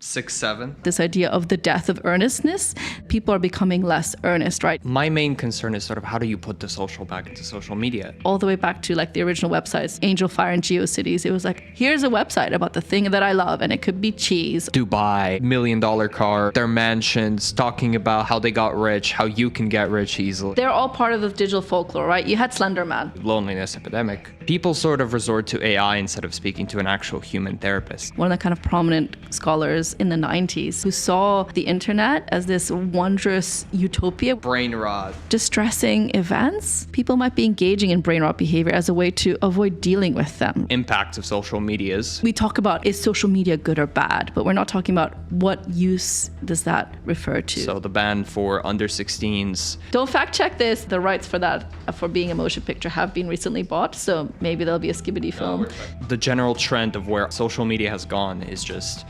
6, 7. This idea of the death of earnestness, people are becoming less earnest, right? My main concern is sort of how do you put the social back into social media? All the way back to like the original websites, Angel Fire and GeoCities. It was like, here's a website about the thing that I love, and it could be cheese. Dubai, $1 million car, their mansions, talking about how they got rich, how you can get rich easily. They're all part of the digital folklore, right? You had Slender Man. Loneliness epidemic. People sort of resort to AI instead of speaking to an actual human therapist. One of the kind of prominent scholars in the 90s who saw the internet as this wondrous utopia. Brain rot. Distressing events. People might be engaging in brain rot behavior as a way to avoid dealing with them. Impacts of social medias. We talk about, is social media good or bad? But we're not talking about what use does that refer to. So the ban for under 16s. Don't fact check this. The rights for that, for being a motion picture, have been recently bought. So maybe there'll be a skibbity film. The general trend of where social media has gone is just,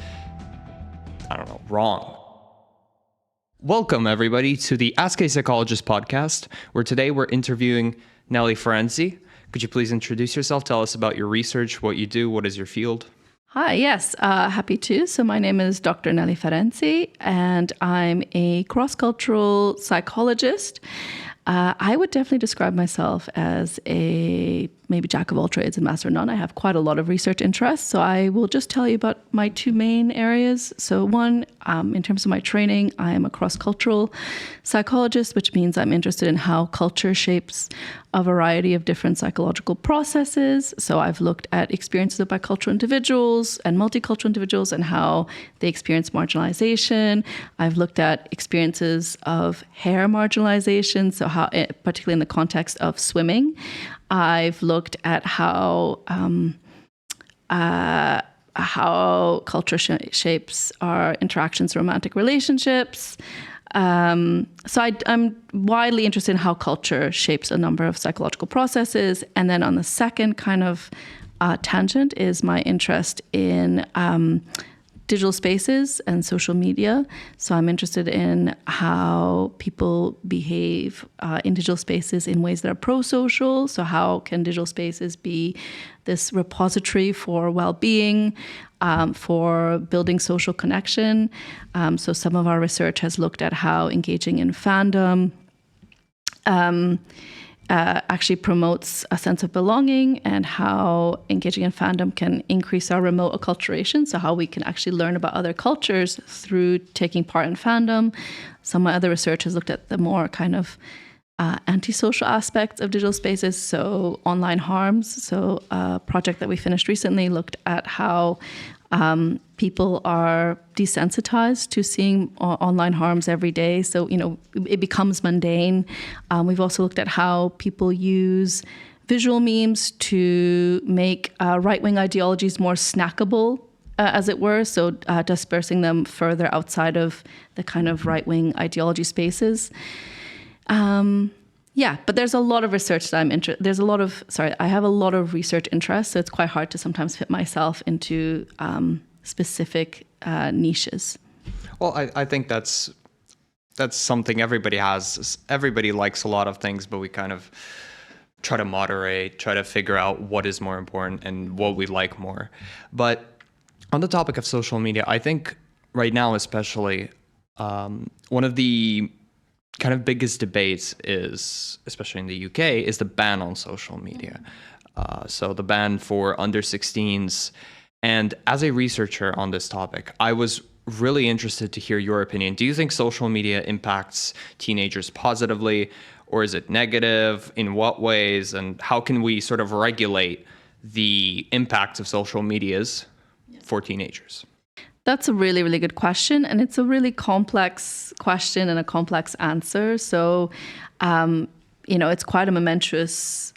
I don't know, wrong. Welcome, everybody, to the Ask a Psychologist podcast, where today we're interviewing Nelli Ferenczi. Could you please introduce yourself? Tell us about your research, what you do, what is your field? Hi, yes, happy to. So my name is Dr. Nelli Ferenczi, and I'm a cross-cultural psychologist. I would definitely describe myself as a maybe jack of all trades and master of none. I have quite a lot of research interests, so I will just tell you about my two main areas. So one, in terms of my training, I am a cross-cultural psychologist, which means I'm interested in how culture shapes a variety of different psychological processes. So I've looked at experiences of bicultural individuals and multicultural individuals and how they experience marginalization. I've looked at experiences of hair marginalization, so how, particularly in the context of swimming. I've looked at how culture shapes our interactions, romantic relationships. So I'm widely interested in how culture shapes a number of psychological processes. And then on the second kind of tangent is my interest in digital spaces and social media. So I'm interested in how people behave in digital spaces in ways that are pro-social. So how can digital spaces be this repository for well-being, for building social connection? So some of our research has looked at how engaging in fandom actually promotes a sense of belonging, and how engaging in fandom can increase our remote acculturation, so how we can actually learn about other cultures through taking part in fandom. Some of my other research has looked at the more kind of antisocial aspects of digital spaces, so online harms. So a project that we finished recently looked at how people are desensitized to seeing online harms every day. So, it becomes mundane. We've also looked at how people use visual memes to make right-wing ideologies more snackable, as it were. So dispersing them further outside of the kind of right-wing ideology spaces. Yeah, but there's a lot of research that I'm interested. I have a lot of research interests, so it's quite hard to sometimes fit myself into specific niches. Well, I think that's something everybody has. Everybody likes a lot of things, but we kind of try to moderate, try to figure out what is more important and what we like more. But on the topic of social media, I think right now especially, one of the kind of biggest debates is, especially in the UK, is the ban on social media. So the ban for under 16s. And as a researcher on this topic, I was really interested to hear your opinion. Do you think social media impacts teenagers positively, or is it negative? In what ways? And how can we sort of regulate the impacts of social medias for teenagers? That's a really, really good question. And it's a really complex question and a complex answer. So, it's quite a momentous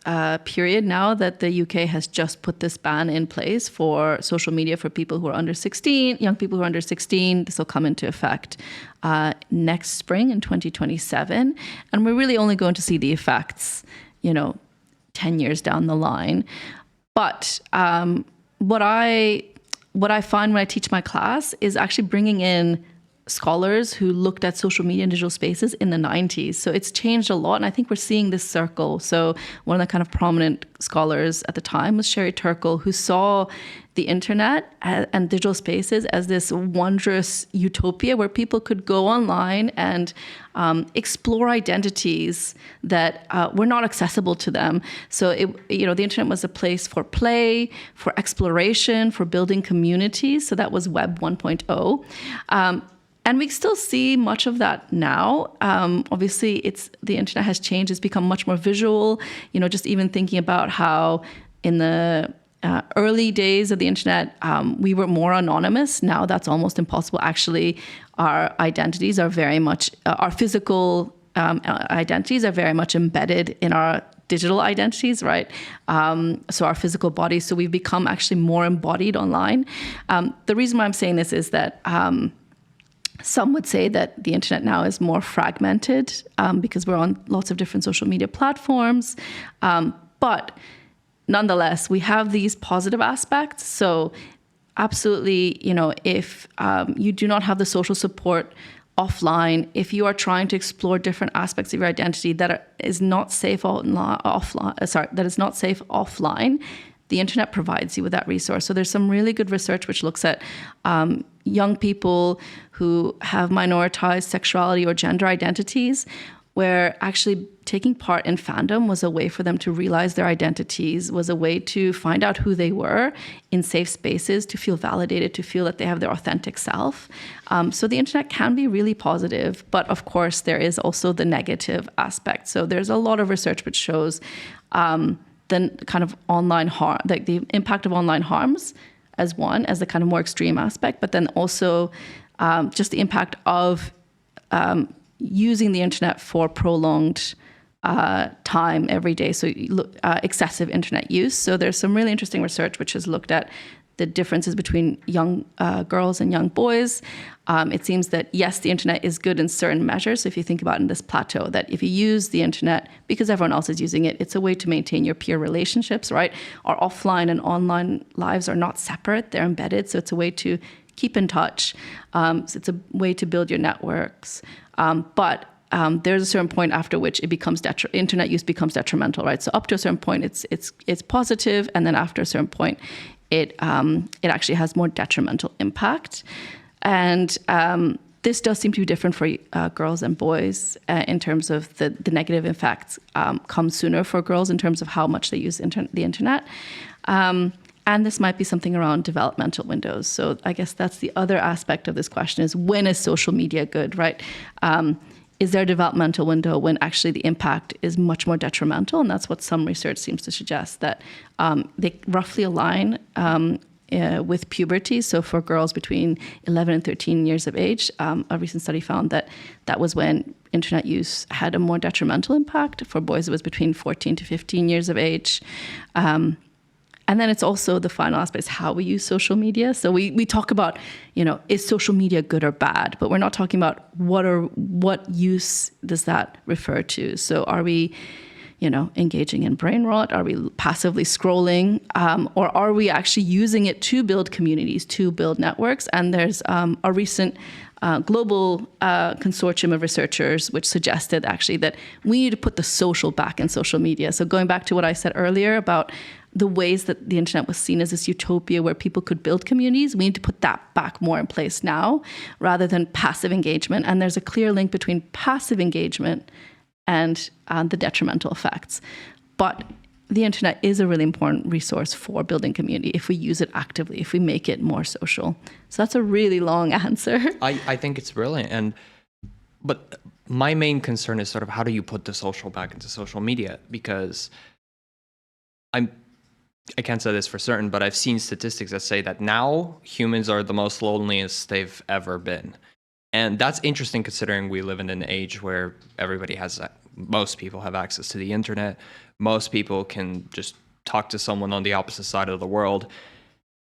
period now that the UK has just put this ban in place for social media for people who are under 16, young people who are under 16. This will come into effect next spring in 2027. And we're really only going to see the effects, 10 years down the line. But what I find when I teach my class is actually bringing in scholars who looked at social media and digital spaces in the 90s. So it's changed a lot, and I think we're seeing this circle. So one of the kind of prominent scholars at the time was Sherry Turkle, who saw the internet and digital spaces as this wondrous utopia where people could go online and explore identities that were not accessible to them. So, the internet was a place for play, for exploration, for building communities. So that was Web 1.0. And we still see much of that now. Obviously, the internet has changed. It's become much more visual. Just even thinking about how in the early days of the internet, we were more anonymous. Now that's almost impossible. Actually, our identities are very much, our physical identities are very much embedded in our digital identities, right? So our physical bodies. So we've become actually more embodied online. The reason why I'm saying this is that some would say that the internet now is more fragmented because we're on lots of different social media platforms. But nonetheless, we have these positive aspects. So absolutely, if you do not have the social support offline, if you are trying to explore different aspects of your identity that is not safe offline, the internet provides you with that resource. So there's some really good research which looks at young people who have minoritized sexuality or gender identities, where actually taking part in fandom was a way for them to realize their identities, was a way to find out who they were in safe spaces, to feel validated, to feel that they have their authentic self. So the internet can be really positive, but of course there is also the negative aspect. So there's a lot of research which shows the kind of online harm, like the impact of online harms as the kind of more extreme aspect, but then also just the impact of using the internet for prolonged time every day. So excessive internet use. So there's some really interesting research which has looked at the differences between young girls and young boys. It seems that, yes, the internet is good in certain measures. So if you think about in this plateau, that if you use the internet because everyone else is using it, it's a way to maintain your peer relationships, right? Our offline and online lives are not separate. They're embedded. So it's a way to keep in touch. So it's a way to build your networks. But there's a certain point after which it becomes internet use becomes detrimental, right? So up to a certain point, it's positive, and then after a certain point, it actually has more detrimental impact. And this does seem to be different for girls and boys in terms of the negative effects come sooner for girls in terms of how much they use the internet. And this might be something around developmental windows. So I guess that's the other aspect of this question is, when is social media good, right? Is there a developmental window when actually the impact is much more detrimental? And that's what some research seems to suggest, that they roughly align with puberty. So for girls between 11 and 13 years of age, a recent study found that was when internet use had a more detrimental impact. For boys, it was between 14 to 15 years of age. And then it's also the final aspect is how we use social media. So we talk about, is social media good or bad? But we're not talking about what use does that refer to. So are we, engaging in brain rot? Are we passively scrolling? Or are we actually using it to build communities, to build networks? And there's a recent global consortium of researchers which suggested actually that we need to put the social back in social media. So going back to what I said earlier about the ways that the internet was seen as this utopia where people could build communities, we need to put that back more in place now rather than passive engagement. And there's a clear link between passive engagement and the detrimental effects. But the internet is a really important resource for building community if we use it actively, if we make it more social. So that's a really long answer. I think it's brilliant. But my main concern is sort of, how do you put the social back into social media? Because I can't say this for certain, but I've seen statistics that say that now humans are the most loneliest they've ever been. And that's interesting considering we live in an age where most people have access to the internet. Most people can just talk to someone on the opposite side of the world.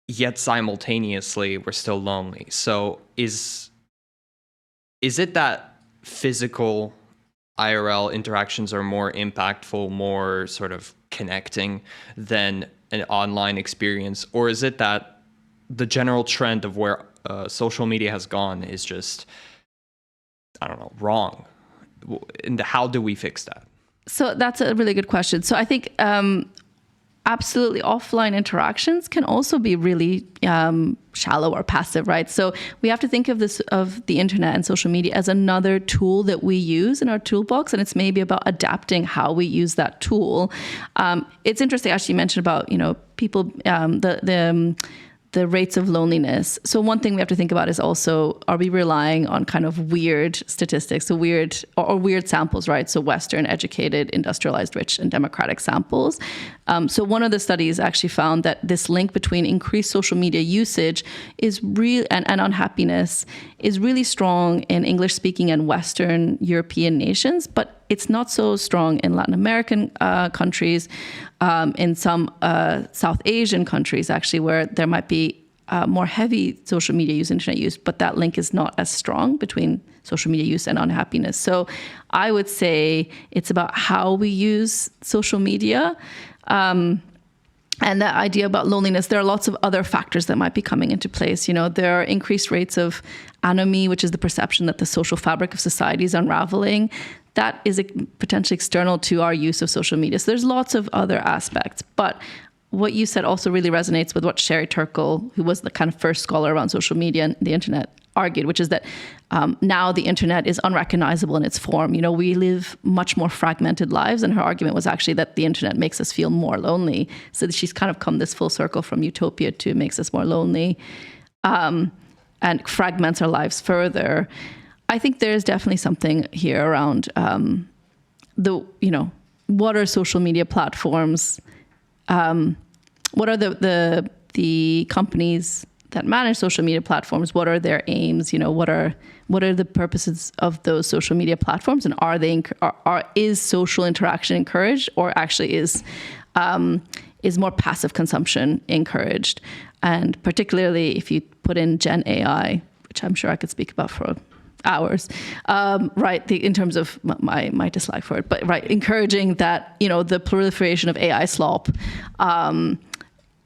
Yet simultaneously, we're still lonely. So is it that physical IRL interactions are more impactful, more sort of connecting than an online experience? Or is it that the general trend of where social media has gone is just, wrong? And how do we fix that? So that's a really good question. So I think absolutely, offline interactions can also be really shallow or passive, right? So we have to think of the internet and social media as another tool that we use in our toolbox, and it's maybe about adapting how we use that tool. It's interesting, actually, you mentioned about people, the rates of loneliness. So one thing we have to think about is also, are we relying on kind of weird statistics, so weird samples, right? So Western, educated, industrialized, rich, and democratic samples. So one of the studies actually found that this link between increased social media usage is real and unhappiness is really strong in English-speaking and Western European nations, but it's not so strong in Latin American countries, in some South Asian countries, actually, where there might be more heavy social media use, internet use, but that link is not as strong between social media use and unhappiness. So I would say it's about how we use social media. And that idea about loneliness, there are lots of other factors that might be coming into place. There are increased rates of anomie, which is the perception that the social fabric of society is unraveling. That is potentially external to our use of social media. So there's lots of other aspects. But what you said also really resonates with what Sherry Turkle, who was the kind of first scholar around social media and the internet, argued, which is that now the internet is unrecognizable in its form. We live much more fragmented lives, and her argument was actually that the internet makes us feel more lonely. So she's kind of come this full circle from utopia to makes us more lonely, and fragments our lives further. I think there's definitely something here around what are social media platforms? What are the companies that manage social media platforms? What are their aims? What are the purposes of those social media platforms? And is social interaction encouraged, or actually is more passive consumption encouraged? And particularly if you put in Gen AI, which I'm sure I could speak about for hours, right? In terms of my dislike for it, but right, encouraging that the proliferation of AI slop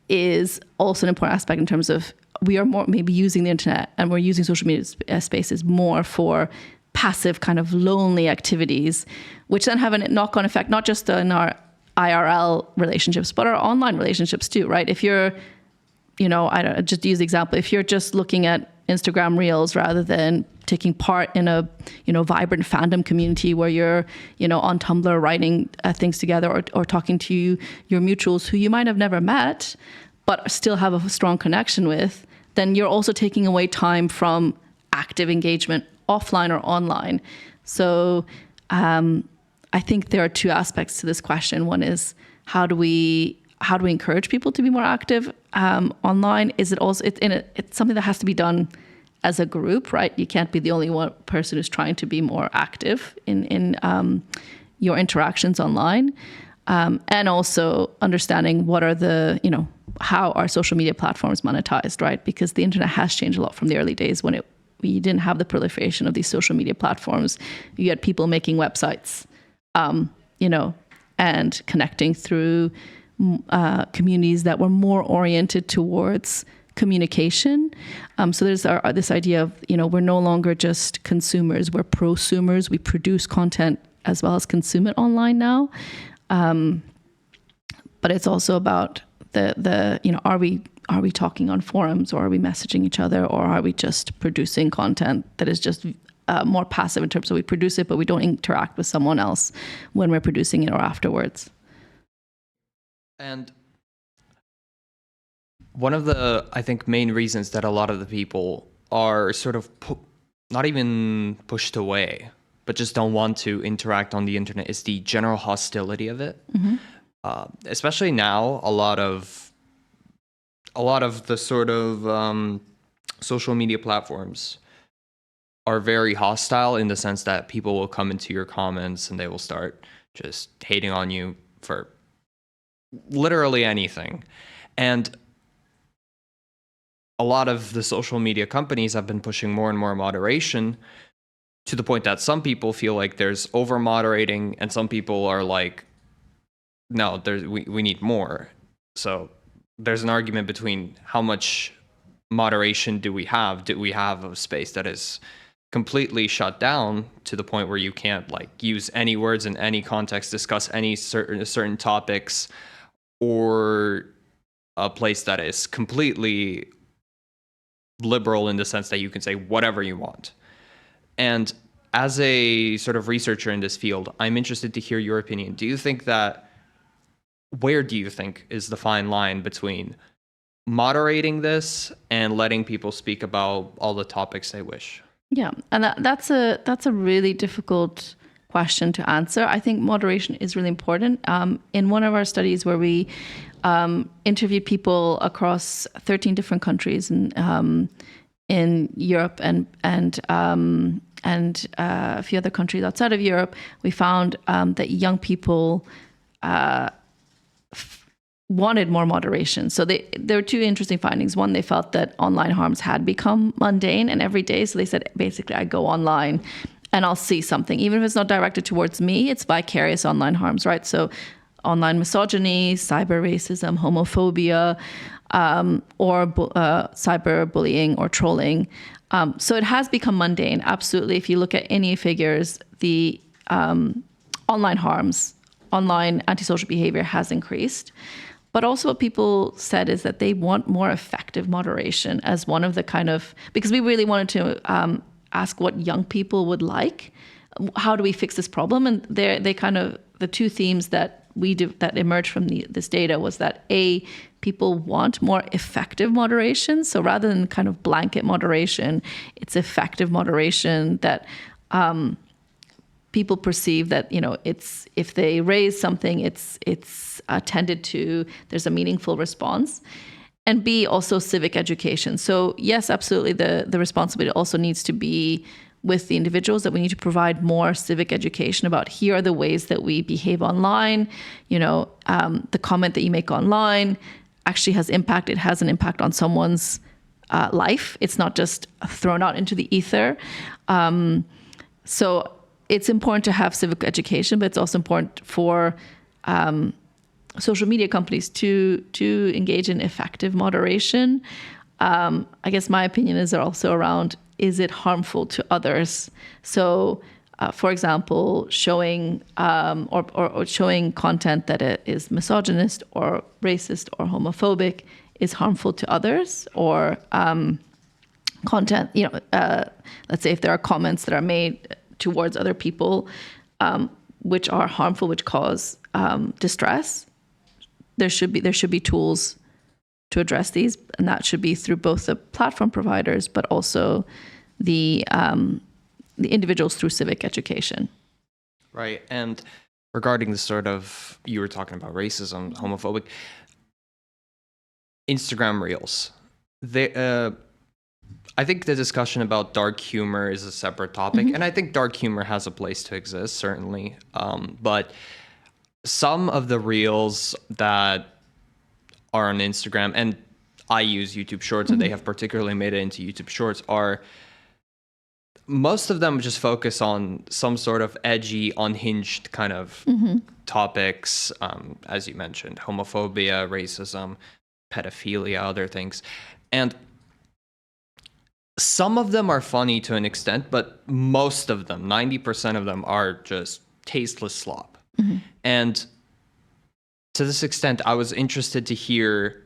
is also an important aspect in terms of we are more maybe using the internet and we're using social media spaces more for passive kind of lonely activities, which then have a knock-on effect not just in our IRL relationships but our online relationships too, right? If you're I don't just use the example, if you're just looking at Instagram Reels rather than taking part in a vibrant fandom community where you're on Tumblr writing things together or talking to your mutuals who you might have never met but still have a strong connection with, then you're also taking away time from active engagement offline or online. So I think there are two aspects to this question. One is how do we encourage people to be more active online? Is it also it's something that has to be done as a group, right? You can't be the only one person who's trying to be more active in your interactions online, and also understanding what are the how are social media platforms monetized, right? Because the internet has changed a lot from the early days when you didn't have the proliferation of these social media platforms. You had people making websites, and connecting through communities that were more oriented towards communication. So there's this idea of, we're no longer just consumers, we're prosumers. We produce content as well as consume it online now. But it's also about are we talking on forums, or are we messaging each other, or are we just producing content that is just more passive in terms of we produce it, but we don't interact with someone else when we're producing it or afterwards. And one of the, I think, main reasons that a lot of the people are sort of not even pushed away, but just don't want to interact on the internet is the general hostility of it. Mm-hmm. Especially now, a lot of the sort of social media platforms are very hostile in the sense that people will come into your comments and they will start just hating on you for literally anything. And a lot of the social media companies have been pushing more and more moderation, to the point that some people feel like there's over moderating and some people are like, no, we need more. So there's an argument between how much moderation do we have? Do we have a space that is completely shut down to the point where you can't use any words in any context, discuss any certain topics, or a place that is completely liberal in the sense that you can say whatever you want. And as a sort of researcher in this field, I'm interested to hear your opinion. Where do you think is the fine line between moderating this and letting people speak about all the topics they wish? Yeah, and that's a really difficult question to answer. I think moderation is really important. In one of our studies where we interviewed people across 13 different countries in Europe and a few other countries outside of Europe, we found that young people wanted more moderation. So there were two interesting findings. One, they felt that online harms had become mundane and everyday. So they said, basically, I go online and I'll see something. Even if it's not directed towards me, it's vicarious online harms, right? So online misogyny, cyber racism, homophobia, or cyberbullying or trolling. So it has become mundane, absolutely. If you look at any figures, the online harms, online antisocial behavior has increased. But also what people said is that they want more effective moderation as one of the because we really wanted to ask what young people would like. How do we fix this problem? And the two themes that that emerged from this data was that people want more effective moderation. So rather than kind of blanket moderation, it's effective moderation that people perceive that, it's, if they raise something, it's attended to, there's a meaningful response. And B, also civic education. So yes, absolutely, the responsibility also needs to be with the individuals, that we need to provide more civic education about here are the ways that we behave online. The comment that you make online actually has impact. It has an impact on someone's life. It's not just thrown out into the ether. So it's important to have civic education, but it's also important for social media companies to engage in effective moderation. I guess my opinion is also around, is it harmful to others? So, for example, showing or showing content that is misogynist or racist or homophobic is harmful to others, or content, let's say if there are comments that are made towards other people which are harmful, which cause distress, there should be tools to address these, and that should be through both the platform providers but also the individuals through civic education. Right. And regarding the sort of, you were talking about racism, homophobic, Instagram Reels, I think the discussion about dark humor is a separate topic, and I think dark humor has a place to exist, certainly. But some of the Reels that are on Instagram, and I use YouTube Shorts, and they have particularly made it into YouTube Shorts, most of them just focus on some sort of edgy, unhinged kind of topics, as you mentioned, homophobia, racism, pedophilia, other things. And some of them are funny to an extent, but most of them, 90% of them, are just tasteless slop. And to this extent, I was interested to hear,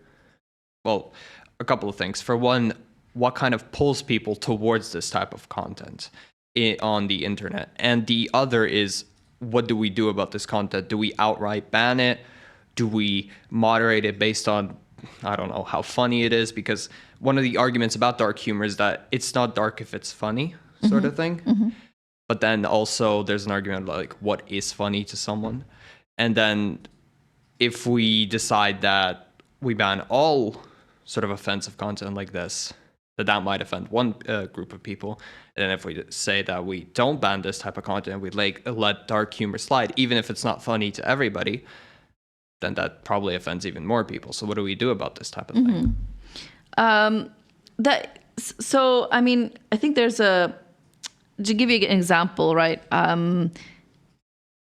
well, a couple of things. For one, what kind of pulls people towards this type of content on the internet? And the other is, what do we do about this content? Do we outright ban it? Do we moderate it based on, I don't know, how funny it is? Because one of the arguments about dark humor is that it's not dark if it's funny, sort of thing. But then also there's an argument like, what is funny to someone? And then if we decide that we ban all sort of offensive content like this, that might offend one group of people. And then if we say that we don't ban this type of content, we let dark humor slide, even if it's not funny to everybody, then that probably offends even more people. So what do we do about this type of thing? So, I mean, I think to give you an example, right?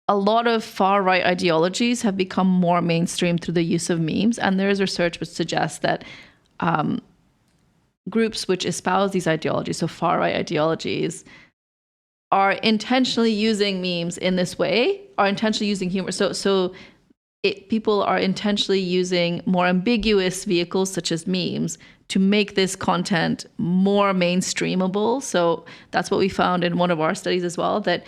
A lot of far-right ideologies have become more mainstream through the use of memes. And there is research which suggests that groups which espouse these ideologies, so far-right ideologies, are intentionally using memes in this way, are intentionally using humor. So people are intentionally using more ambiguous vehicles such as memes to make this content more mainstreamable. So that's what we found in one of our studies as well, that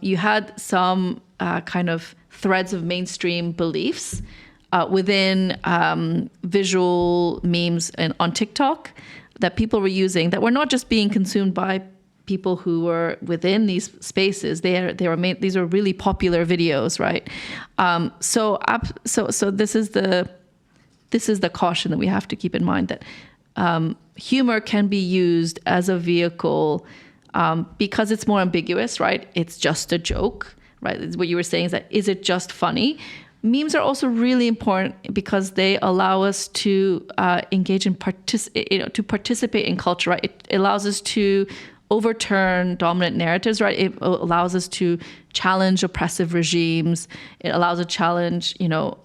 you had some kind of threads of mainstream beliefs within visual memes and on TikTok that people were using that were not just being consumed by people who were within these spaces. These are really popular videos, right? So this is the caution that we have to keep in mind, that humor can be used as a vehicle because it's more ambiguous, right? It's just a joke, right? What you were saying is that, is it just funny? Memes are also really important because they allow us to engage in to participate in culture, right? It allows us to overturn dominant narratives, right? It allows us to challenge oppressive regimes. It allows us to challenge,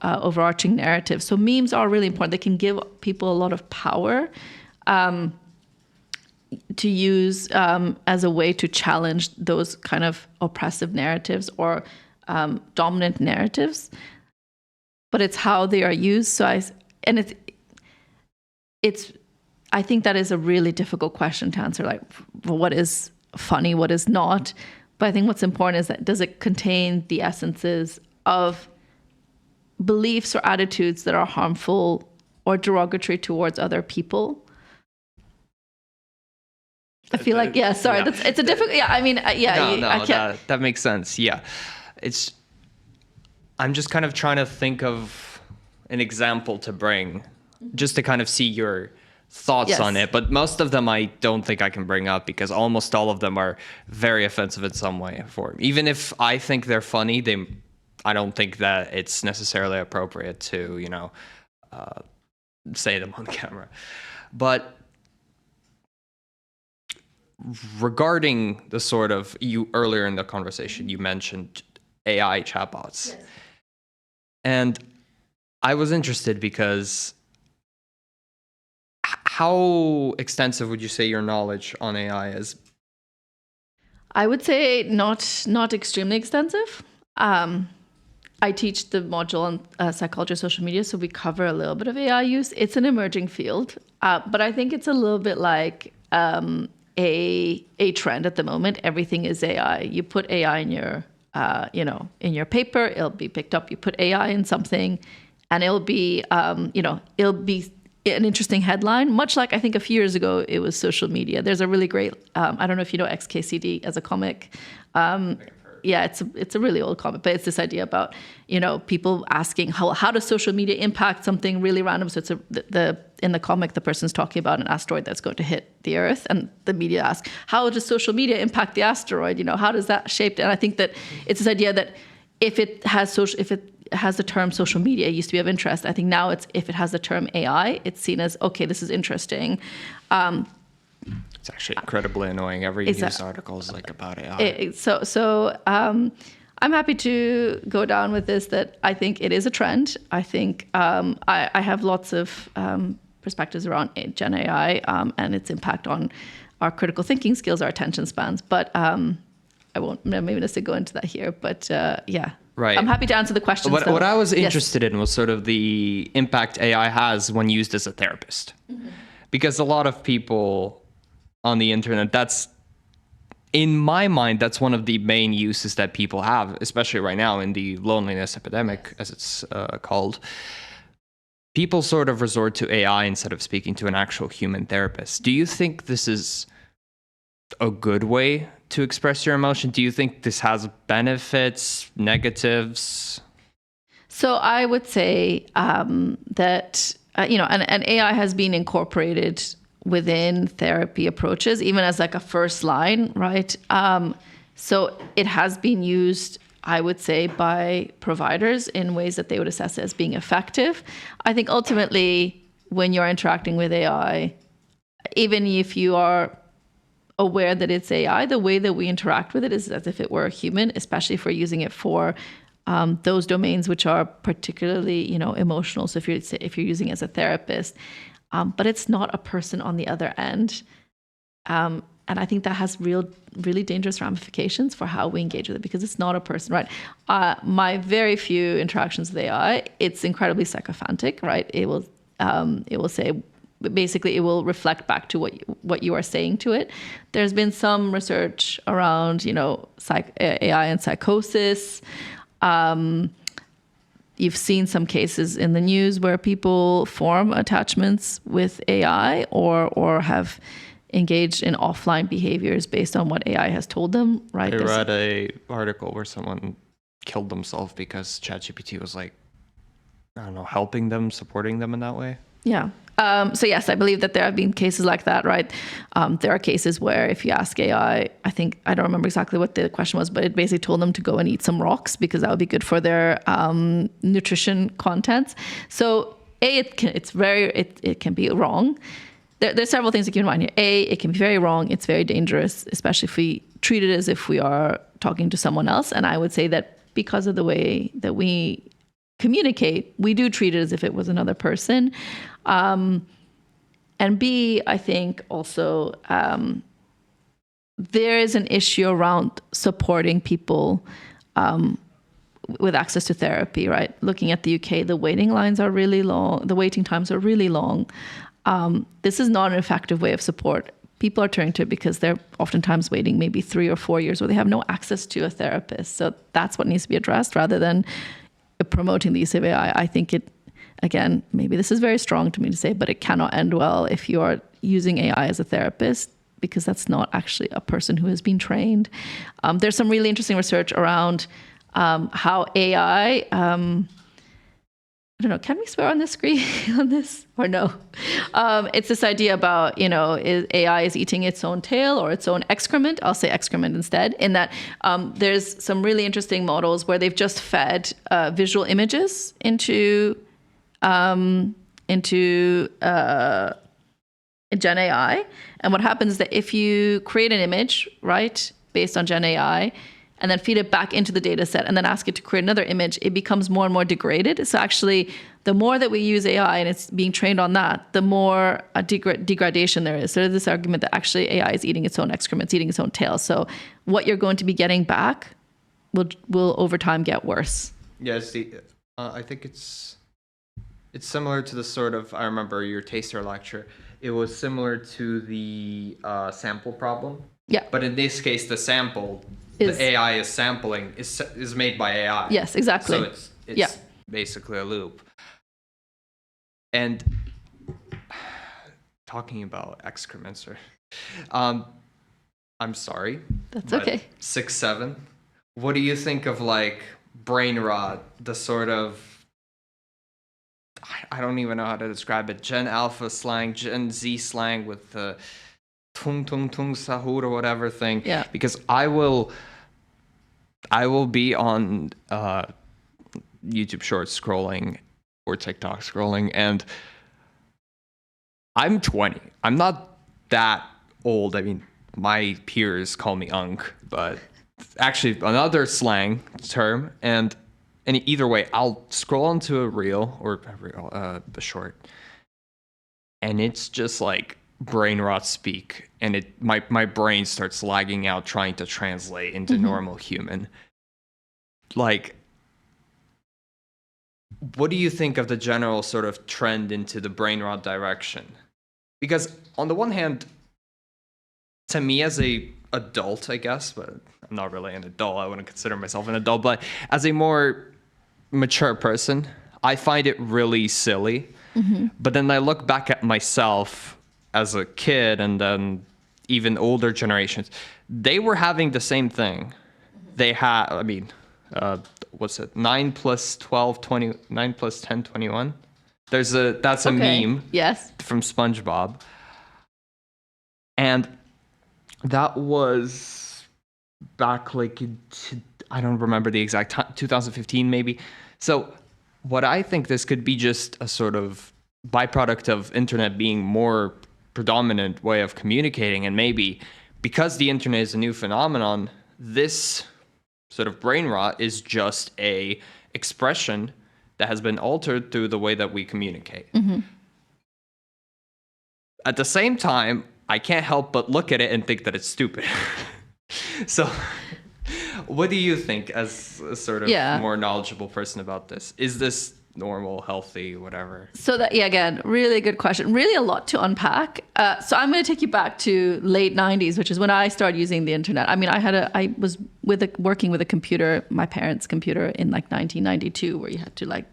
overarching narratives. So memes are really important. They can give people a lot of power to use as a way to challenge those kind of oppressive narratives or dominant narratives. But it's how they are used. I think that is a really difficult question to answer, like what is funny, what is not. But I think what's important is that, does it contain the essences of beliefs or attitudes that are harmful or derogatory towards other people? I feel like, it's a difficult, I can't. That makes sense. Yeah. I'm just kind of trying to think of an example to bring just to kind of see your thoughts on it, but most of them I don't think I can bring up because almost all of them are very offensive in some way for me. Even if I think they're funny, I don't think that it's necessarily appropriate to, say them on camera. But regarding the sort of, earlier in the conversation, you mentioned AI chatbots. Yes. And I was interested because how extensive would you say your knowledge on AI is? I would say not extremely extensive. I teach the module on psychology of social media, so we cover a little bit of AI use. It's an emerging field, but I think it's a little bit like a trend at the moment. Everything is AI. You put AI in your in your paper, it'll be picked up. You put AI in something, and it'll be it'll be an interesting headline, much like I think a few years ago it was social media. There's a really great, I don't know if you know XKCD as a comic. Yeah, it's a really old comic, but it's this idea about, people asking how does social media impact something really random. So it's in the comic, the person's talking about an asteroid that's going to hit the Earth, and the media asks, how does social media impact the asteroid? How does that shape it? And I think that it's this idea that if it has the term social media, it used to be of interest. I think now if it has the term AI, it's seen as, okay, this is interesting. It's actually incredibly annoying. Every news article is like about AI. I'm happy to go down with this, that I think it is a trend. I think I have lots of perspectives around Gen AI and its impact on our critical thinking skills, our attention spans. But I won't maybe necessarily go into that here. But right. I'm happy to answer the questions. What I was interested in was sort of the impact AI has when used as a therapist. Mm-hmm. Because a lot of people on the internet, in my mind, that's one of the main uses that people have, especially right now in the loneliness epidemic, as it's called. People sort of resort to AI instead of speaking to an actual human therapist. Do you think this is a good way to express your emotion? Do you think this has benefits, negatives? So I would say that, and AI has been incorporated within therapy approaches, even as like a first line, right? So it has been used, I would say, by providers in ways that they would assess as being effective. I think ultimately, when you're interacting with AI, even if you are aware that it's AI, the way that we interact with it is as if it were a human, especially if we're using it for those domains which are particularly, emotional. So if you're using it as a therapist, but it's not a person on the other end. And I think that has really dangerous ramifications for how we engage with it, because it's not a person, right? My very few interactions with AI, it's incredibly sycophantic, right? It will say, basically, it will reflect back to what you are saying to it. There's been some research around, AI and psychosis. You've seen some cases in the news where people form attachments with AI or have engaged in offline behaviors based on what AI has told them, right? I read a article where someone killed themselves because ChatGPT was like, I don't know, helping them, supporting them in that way. Yeah. So yes, I believe that there have been cases like that, right? There are cases where if you ask AI, I don't remember exactly what the question was, but it basically told them to go and eat some rocks because that would be good for their nutrition contents. So it can be wrong. There's several things to keep in mind here. It can be very wrong. It's very dangerous, especially if we treat it as if we are talking to someone else. And I would say that because of the way that we communicate, we do treat it as if it was another person. And B, I think also there is an issue around supporting people with access to therapy, right? Looking at the UK, the waiting lines are really long. The waiting times are really long. This is not an effective way of support. People are turning to it because they're oftentimes waiting maybe 3 or 4 years where they have no access to a therapist. So that's what needs to be addressed rather than promoting the use of AI. I think again, maybe this is very strong to me to say, but it cannot end well if you are using AI as a therapist, because that's not actually a person who has been trained. There's some really interesting research around how AI, I don't know, can we swear on the screen on this or no? It's this idea about, AI is eating its own tail or its own excrement. I'll say excrement instead, in that there's some really interesting models where they've just fed visual images into Gen AI. And what happens is that if you create an image, right, based on Gen AI, and then feed it back into the data set and then ask it to create another image, it becomes more and more degraded. So actually, the more that we use AI and it's being trained on that, the more degradation there is. So there's this argument that actually AI is eating its own excrement, eating its own tail. So what you're going to be getting back will over time get worse. Yeah, I think it's similar to the sort of, I remember your taster lecture, it was similar to the sample problem. Yeah. But in this case, the AI is sampling is made by AI. Yes, exactly. So it's basically a loop. And talking about excrements, I'm sorry. That's okay. 6'7". What do you think of like brain rot? The sort of, I don't even know how to describe it. Gen Alpha slang, Gen Z slang with the tung tung tung sahur or whatever thing. Yeah. Because I will be on YouTube Shorts scrolling or TikTok scrolling, and I'm 20. I'm not that old. I mean, my peers call me Unk, but actually another slang term. And either way, I'll scroll into a reel or a short, and it's just like brain rot speak, and my brain starts lagging out trying to translate into normal human. Like, what do you think of the general sort of trend into the brain rot direction? Because on the one hand, to me as a adult, I guess, but I'm not really an adult, I wouldn't consider myself an adult, but as a more mature person, I find it really silly. But then I look back at myself as a kid and then even older generations, they were having the same thing. They had, what's it? 9 plus 12, 20, 9 plus 10, 21. That's a meme. Yes. From SpongeBob. And that was back like, I don't remember the exact time, 2015 maybe. So what I think this could be just a sort of byproduct of internet being more predominant way of communicating, and maybe because the internet is a new phenomenon, this sort of brain rot is just a expression that has been altered through the way that we communicate. At the same time, I can't help but look at it and think that it's stupid. So what do you think as a sort of more knowledgeable person about this? Is this normal, healthy, whatever? So that, again, really good question. Really a lot to unpack. So I'm going to take you back to late 90s, which is when I started using the internet. I mean, I was working with a computer, my parents' computer in like 1992, where you had to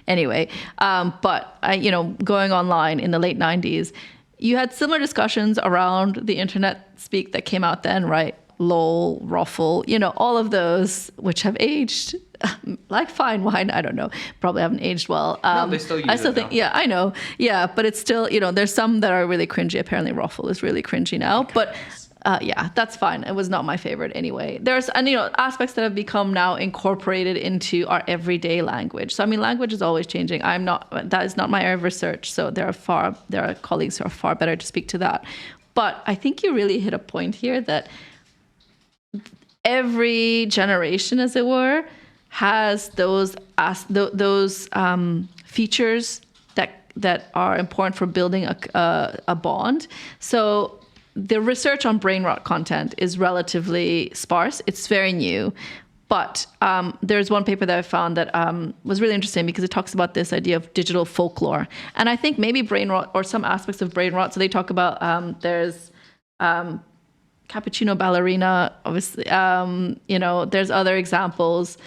anyway. But going online in the late 90s, you had similar discussions around the internet speak that came out then, right? LOL, Ruffle, all of those, which have aged like fine wine. I don't know, probably haven't aged well. No, they still use it. I still think, I know. Yeah, but it's still, there's some that are really cringy. Apparently Ruffle is really cringy now, okay. But that's fine. It was not my favorite anyway. There's, aspects that have become now incorporated into our everyday language. So, I mean, language is always changing. That is not my area of research. So there are colleagues who are far better to speak to that. But I think you really hit a point here that every generation, as it were, has those features that are important for building a bond. So the research on brain rot content is relatively sparse. It's very new. But there's one paper that I found that was really interesting because it talks about this idea of digital folklore. And I think maybe brain rot or some aspects of brain rot. So they talk about there's cappuccino ballerina, obviously. There's other examples.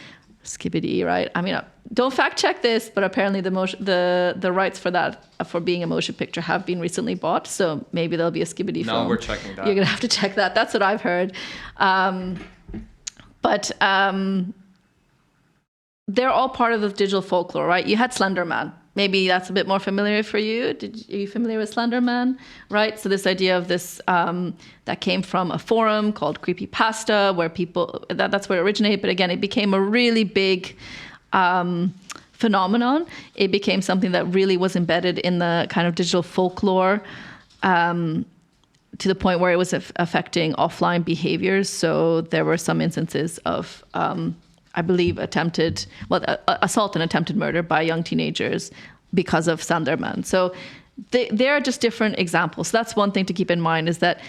Skibidi, right? I mean, don't fact check this, but apparently the rights for that, for being a motion picture, have been recently bought. So maybe there'll be a Skibidi film. No, we're checking that. You're gonna have to check that. That's what I've heard. But they're all part of the digital folklore, right? You had Slender Man. Maybe that's a bit more familiar for you. Are you familiar with Slender Man? Right? So this idea of this, that came from a forum called Creepypasta, where that's where it originated. But again, it became a really big phenomenon. It became something that really was embedded in the kind of digital folklore to the point where it was affecting offline behaviors. So there were some instances of I believe assault and attempted murder by young teenagers because of Sanderman. So they are just different examples. So that's one thing to keep in mind, is that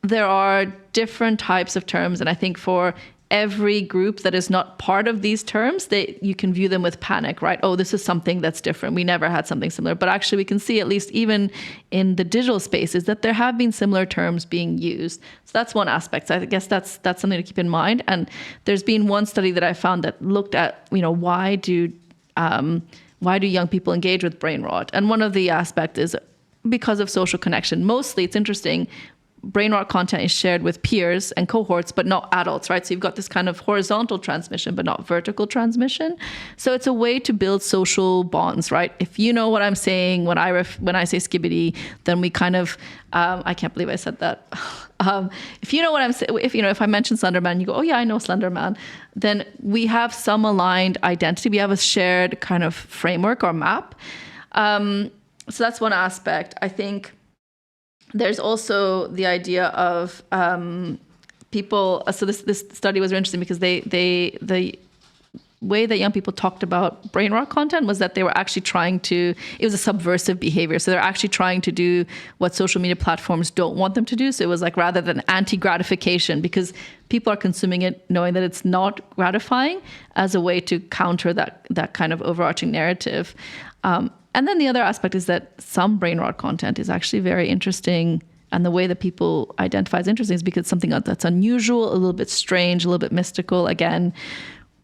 there are different types of terms. And I think for every group that is not part of these terms, you can view them with panic, right? Oh, this is something that's different. We never had something similar. But actually, we can see, at least even in the digital spaces, that there have been similar terms being used. So that's one aspect. So I guess that's something to keep in mind. And there's been one study that I found that looked at, why do young people engage with brain rot? And one of the aspects is because of social connection. Mostly, it's interesting, brain rot content is shared with peers and cohorts, but not adults, right? So you've got this kind of horizontal transmission, but not vertical transmission. So it's a way to build social bonds, right? If you know what I'm saying when I say Skibidi, then we kind of, I can't believe I said that. If you know what I'm saying, if I mention Slenderman, you go, oh yeah, I know Slenderman, then we have some aligned identity. We have a shared kind of framework or map. So that's one aspect. I think there's also the idea of people. So this study was interesting because the way that young people talked about brain rot content was that they were actually it was a subversive behavior. So they're actually trying to do what social media platforms don't want them to do. So it was like, rather than anti-gratification, because people are consuming it knowing that it's not gratifying, as a way to counter that kind of overarching narrative. And then the other aspect is that some brain rot content is actually very interesting. And the way that people identify as interesting is because it's something that's unusual, a little bit strange, a little bit mystical. Again,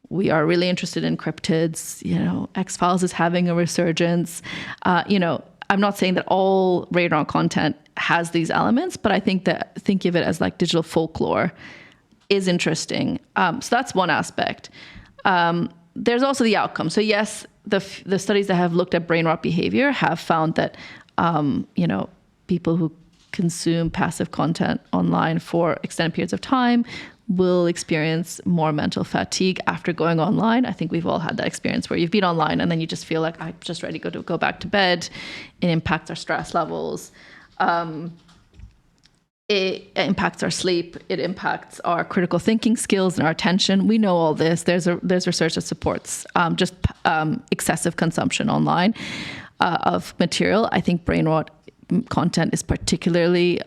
we are really interested in cryptids. X-Files is having a resurgence. I'm not saying that all brain rot content has these elements, but I think of it as like digital folklore is interesting. So that's one aspect. There's also the outcome. So yes, the studies that have looked at brain rot behavior have found that, people who consume passive content online for extended periods of time will experience more mental fatigue after going online. I think we've all had that experience where you've been online and then you just feel like, I'm just ready to go back to bed. It impacts our stress levels. It impacts our sleep. It impacts our critical thinking skills and our attention. We know all this. There's research that supports excessive consumption online of material. I think brain rot content is particularly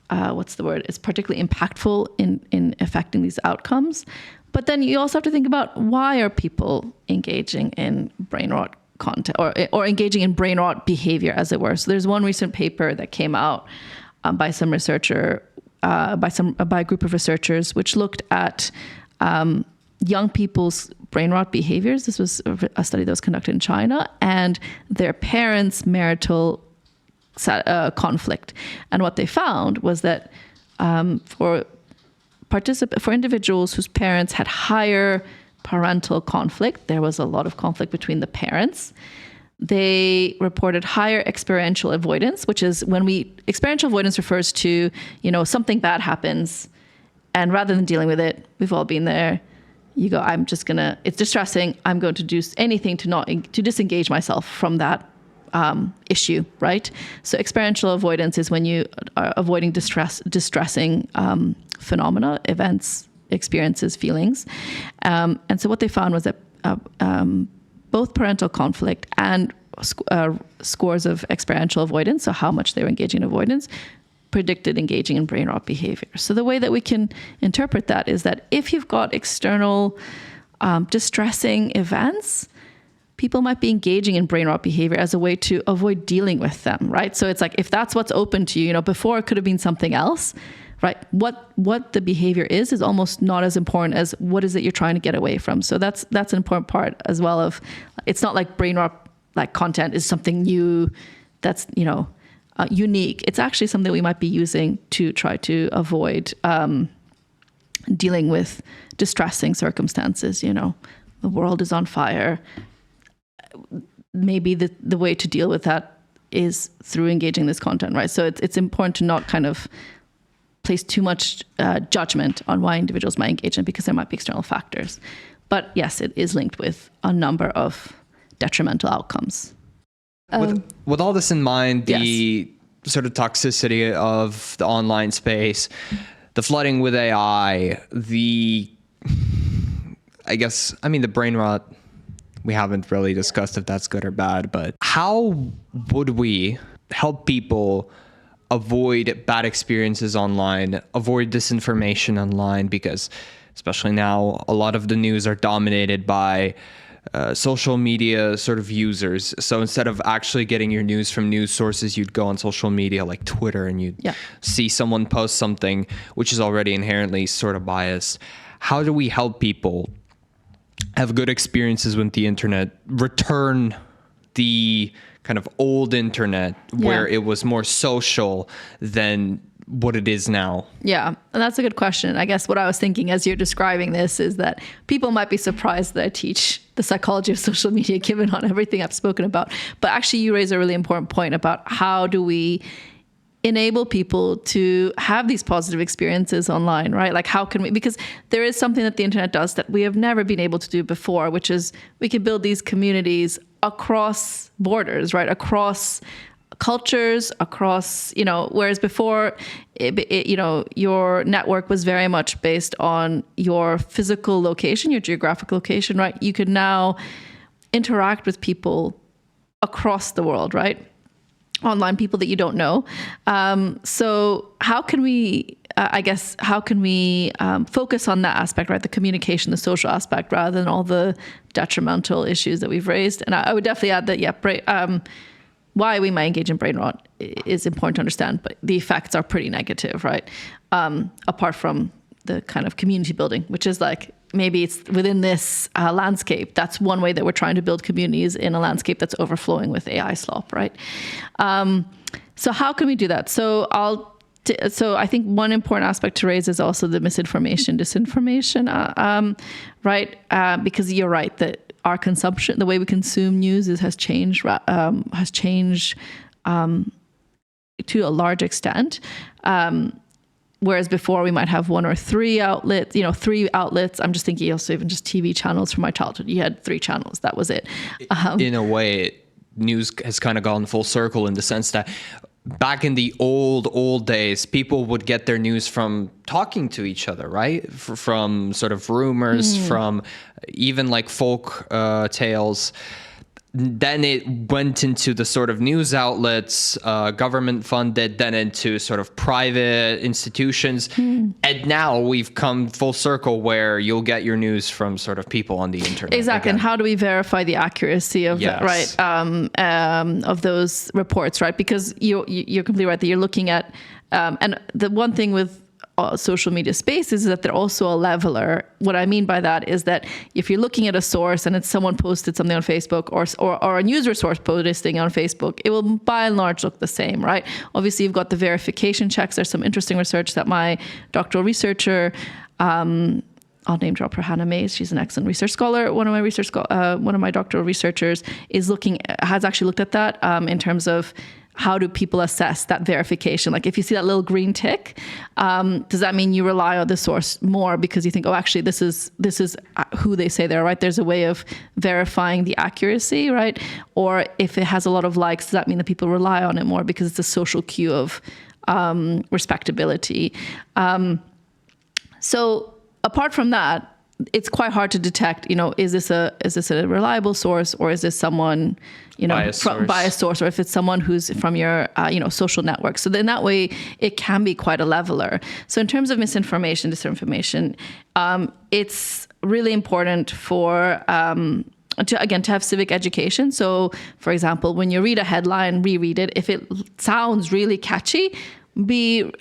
is particularly impactful in affecting these outcomes. But then you also have to think about, why are people engaging in brain rot content or engaging in brain rot behavior, as it were. So there's one recent paper that came out by some researcher, by a group of researchers, which looked at young people's brain rot behaviors. This was a study that was conducted in China, and their parents' marital conflict. And what they found was that for individuals whose parents had higher parental conflict, there was a lot of conflict between the parents. They reported higher experiential avoidance, which is experiential avoidance refers to, something bad happens, and rather than dealing with it, we've all been there. You go, it's distressing. I'm going to do anything to disengage myself from that issue, right? So experiential avoidance is when you are avoiding distressing phenomena, events, experiences, feelings. And so what they found was that both parental conflict and scores of experiential avoidance, so how much they were engaging in avoidance, predicted engaging in brain rot behavior. So the way that we can interpret that is that if you've got external distressing events, people might be engaging in brain rot behavior as a way to avoid dealing with them, right? So it's like, if that's what's open to you, before it could have been something else, right? What the behavior is almost not as important as what is it you're trying to get away from. So that's an important part as well of, it's not like brain rot like content is something new that's, unique. It's actually something we might be using to try to avoid dealing with distressing circumstances. The world is on fire. Maybe the way to deal with that is through engaging this content, right? So it's important to not kind of place too much judgment on why individuals might engage in, because there might be external factors. But yes, it is linked with a number of detrimental outcomes. With all this in mind, the sort of toxicity of the online space, the flooding with AI, the brain rot, we haven't really discussed if that's good or bad, but how would we help people avoid bad experiences online, avoid disinformation online? Because especially now, a lot of the news are dominated by social media sort of users. So instead of actually getting your news from news sources, you'd go on social media like Twitter and you'd see someone post something which is already inherently sort of biased. How do we help people have good experiences with the internet, return the kind of old internet where it was more social than what it is now? Yeah, and that's a good question. I guess what I was thinking as you're describing this is that people might be surprised that I teach the psychology of social media, given on everything I've spoken about. But actually, you raise a really important point about how do we enable people to have these positive experiences online, right? Like how can we, because there is something that the internet does that we have never been able to do before, which is we can build these communities across borders, right? Across cultures, across, whereas before, your network was very much based on your physical location, your geographic location, right? You could now interact with people across the world, right? Online people that you don't know. So how can we, focus on that aspect, right? The communication, the social aspect, rather than all the detrimental issues that we've raised. And I would definitely add that, why we might engage in brain rot is important to understand, but the effects are pretty negative, right? Apart from the kind of community building, which is like, maybe it's within this landscape. That's one way that we're trying to build communities in a landscape that's overflowing with AI slop, right? So how can we do that? So I think one important aspect to raise is also the misinformation, disinformation, right? Because you're right that our consumption, the way we consume news has changed to a large extent. Whereas before we might have one or three outlets, three outlets. I'm just thinking also even just TV channels from my childhood. You had 3 channels. That was it. In a way, news has kind of gone full circle in the sense that back in the old days, people would get their news from talking to each other, right? From sort of rumors, from even like folk tales. then it went into the sort of news outlets, government funded, then into sort of private institutions. And now we've come full circle where you'll get your news from sort of people on the internet. Exactly. Again. And how do we verify the accuracy of that, right? Of those reports, right? Because you're completely right that you're looking at, and the one thing with social media space is that they're also a leveler. What I mean by that is that if you're looking at a source and it's someone posted something on Facebook or a user source posting on Facebook, it will by and large look the same, right? Obviously, you've got the verification checks. There's some interesting research that my doctoral researcher, I'll name drop her, Hannah Mays. She's an excellent research scholar. One of my doctoral researchers has actually looked at that in terms of how do people assess that verification? Like if you see that little green tick, does that mean you rely on the source more because you think, oh, actually this is who they say they're, right? There's a way of verifying the accuracy, right? Or if it has a lot of likes, does that mean that people rely on it more because it's a social cue of respectability? So apart from that, it's quite hard to detect, is this a reliable source, or is this someone, biased source, or if it's someone who's from your, social network. So then that way it can be quite a leveler. So in terms of misinformation, disinformation, it's really important for, to have civic education. So for example, when you read a headline, reread it. If it sounds really catchy, be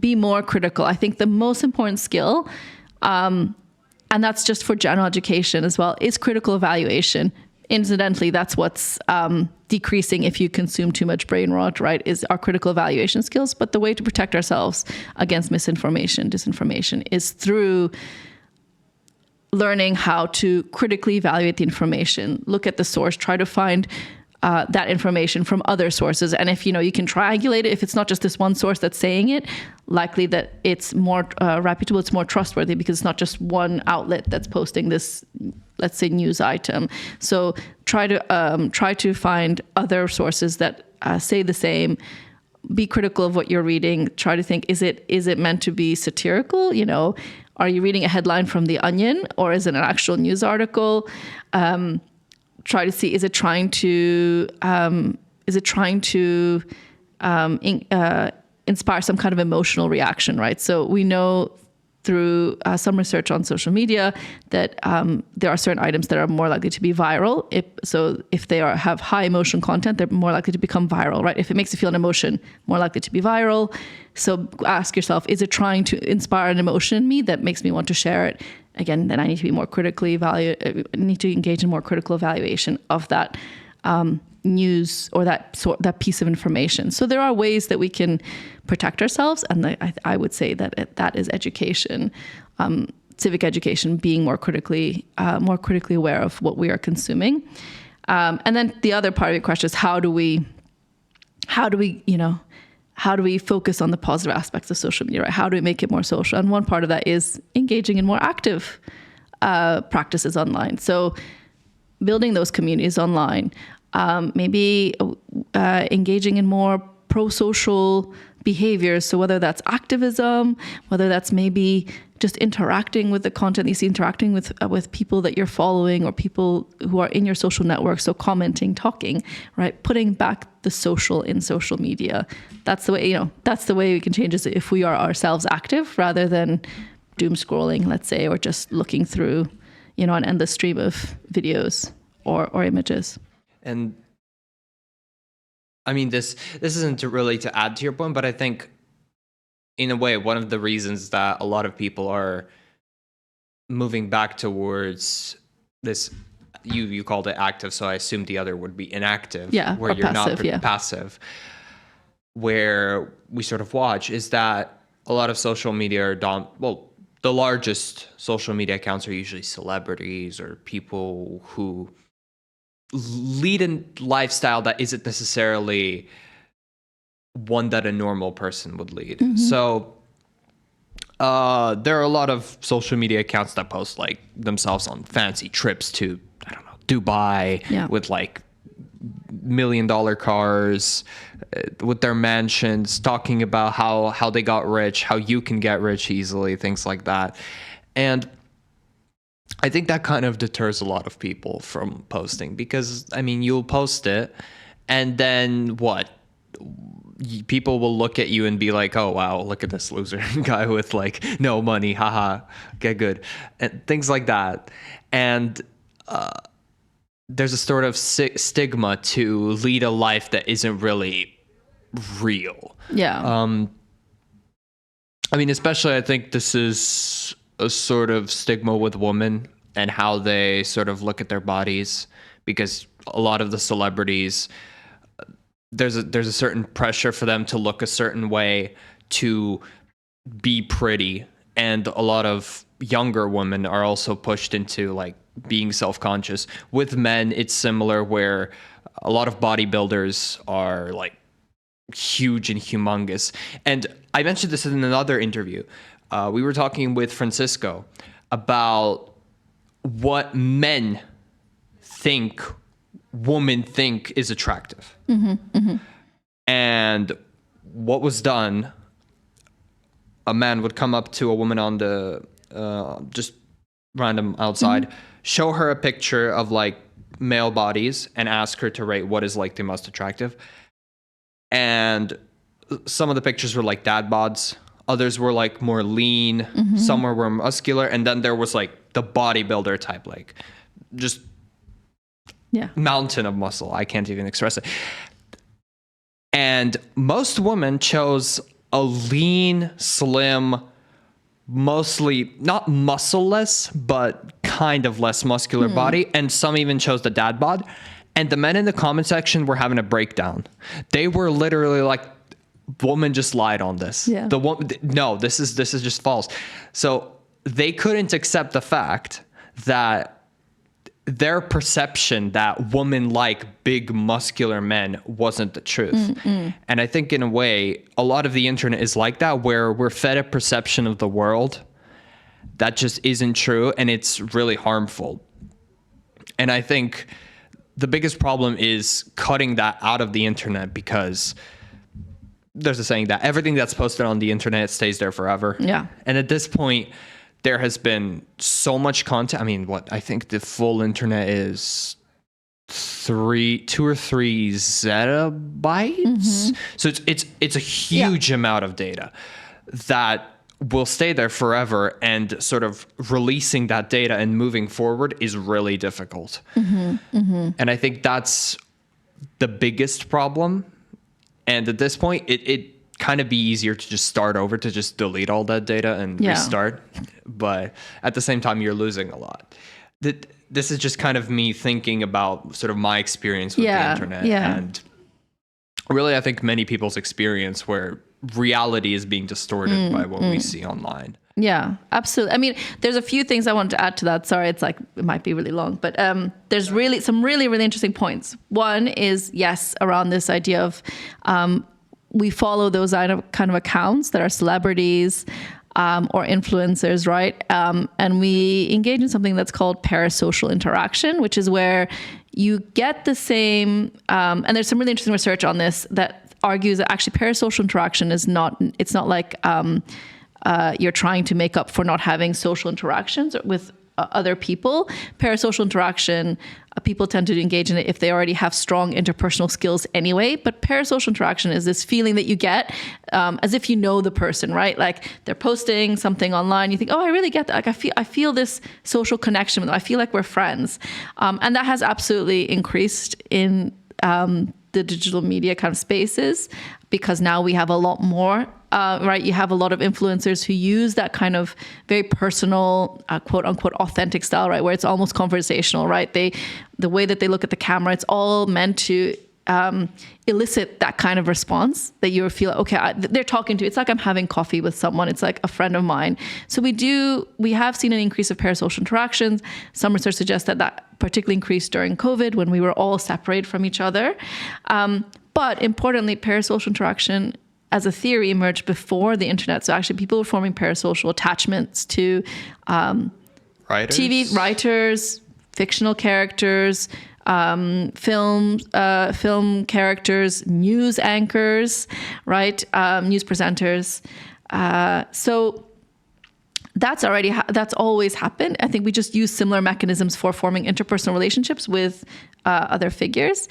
more critical. I think the most important skill, and that's just for general education as well, is critical evaluation. Incidentally, that's what's decreasing if you consume too much brain rot, right, is our critical evaluation skills. But the way to protect ourselves against misinformation, disinformation, is through learning how to critically evaluate the information, look at the source, try to find that information from other sources. And if, you can triangulate it, if it's not just this one source that's saying it, likely that it's more reputable, it's more trustworthy because it's not just one outlet that's posting this, let's say, news item. So try to find other sources that say the same. Be critical of what you're reading. Try to think, is it meant to be satirical? Are you reading a headline from The Onion, or is it an actual news article? Try to see, is it trying to inspire some kind of emotional reaction, right? So we know through some research on social media that there are certain items that are more likely to be viral. If they have high emotion content, they're more likely to become viral, right? If it makes you feel an emotion, more likely to be viral. So ask yourself, is it trying to inspire an emotion in me that makes me want to share it? Again, then I need to be more need to engage in more critical evaluation of that news or that piece of information. So there are ways that we can protect ourselves, and I would say that is education, civic education, being more critically aware of what we are consuming. And then the other part of your question is how do we focus on the positive aspects of social media, right? How do we make it more social? And one part of that is engaging in more active practices online. So building those communities online, maybe engaging in more pro-social behaviors. So whether that's activism, whether that's maybe just interacting with the content you see, interacting with people that you're following or people who are in your social network. So commenting, talking, right? Putting back the social in social media. That's the way we can change it if we are ourselves active rather than doom scrolling, let's say, or just looking through, an endless stream of videos or images. And I mean, this isn't really to add to your point, but I think in a way, one of the reasons that a lot of people are moving back towards this, you called it active, so I assume the other would be inactive, where you're passive, not passive, where we sort of watch, is that a lot of social media the largest social media accounts are usually celebrities or people who lead a lifestyle that isn't necessarily one that a normal person would lead. Mm-hmm. So there are a lot of social media accounts that post like themselves on fancy trips to, I don't know, Dubai with like $1 million cars, with their mansions, talking about how they got rich, how you can get rich easily, things like that. And I think that kind of deters a lot of people from posting because, I mean, you'll post it and then what? People will look at you and be like, oh, wow, look at this loser guy with like no money. Haha, get good. And things like that. And there's a sort of stigma to lead a life that isn't really real. Yeah. I mean, especially I think this is a sort of stigma with women and how they sort of look at their bodies, because a lot of the celebrities, there's a certain pressure for them to look a certain way, to be pretty, and a lot of younger women are also pushed into like being self-conscious. With men, it's similar, where a lot of bodybuilders are like huge and humongous. And I mentioned this in another interview. We were talking with Francisco about what men think women think is attractive. And what was done, a man would come up to a woman on the just random outside, show her a picture of like male bodies and ask her to rate what is like the most attractive. And some of the pictures were like dad bods, others were like more lean, some were more muscular, and then there was like the bodybuilder type, like just mountain of muscle. I can't even express it. And most women chose a lean, slim, mostly not muscle-less, but kind of less muscular body. And some even chose the dad bod. And the men in the comment section were having a breakdown. They were literally like, woman just lied on this. Yeah. The woman, no, this is just false. So they couldn't accept the fact that their perception that women like big muscular men wasn't the truth. And I think in a way, a lot of the internet is like that, where we're fed a perception of the world that just isn't true, and it's really harmful. And I think the biggest problem is cutting that out of the internet, because there's a saying that everything that's posted on the internet stays there forever. Yeah. And at this point, there has been so much content. I mean, I think the full internet is 2 or 3 zettabytes. So it's a huge amount of data that will stay there forever, and sort of releasing that data and moving forward is really difficult. And I think that's the biggest problem. And at this point, it kind of be easier to just start over, to just delete all that data and restart. But at the same time, you're losing a lot. This is just kind of me thinking about sort of my experience with the internet. And really, I think many people's experience, where reality is being distorted by what we see online. Yeah, absolutely. I mean, there's a few things I wanted to add to that. Sorry, it might be really long, but there's really some really, really interesting points. One is, yes, around this idea of we follow those kind of accounts that are celebrities or influencers, right? And we engage in something that's called parasocial interaction, which is where you get the same, and there's some really interesting research on this that argues that actually parasocial interaction is not like you're trying to make up for not having social interactions with other people. Parasocial interaction, people tend to engage in it if they already have strong interpersonal skills anyway. But parasocial interaction is this feeling that you get as if you know the person, right? Like they're posting something online, you think, oh, I really get that. Like I feel this social connection with them. I feel like we're friends. And that has absolutely increased in the digital media kind of spaces, because now we have a lot more, right? You have a lot of influencers who use that kind of very personal, quote unquote, authentic style, right? Where it's almost conversational, right? The way that they look at the camera, it's all meant to elicit that kind of response that you feel, okay, they're talking to. It's like I'm having coffee with someone. It's like a friend of mine. So we have seen an increase of parasocial interactions. Some research suggests that particularly increased during COVID, when we were all separated from each other. But importantly, parasocial interaction as a theory emerged before the internet. So actually people were forming parasocial attachments to TV writers, fictional characters, film characters, news anchors, right? News presenters. So that's always happened. I think we just use similar mechanisms for forming interpersonal relationships with other figures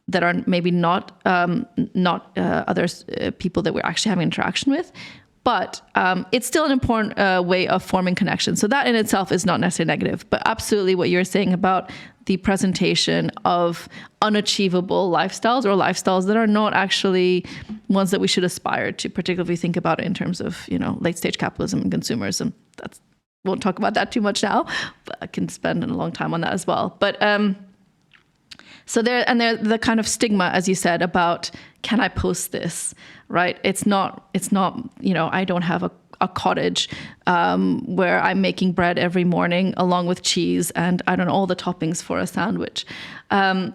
that are maybe not others, people that we're actually having interaction with. But it's still an important way of forming connections. So that in itself is not necessarily negative. But absolutely what you're saying about the presentation of unachievable lifestyles, or lifestyles that are not actually ones that we should aspire to, particularly if we think about it in terms of, late stage capitalism and consumerism. Won't talk about that too much now, but I can spend a long time on that as well. But so there's the kind of stigma, as you said, about, can I post this, right? It's not, I don't have a cottage where I'm making bread every morning along with cheese and I don't know, all the toppings for a sandwich. And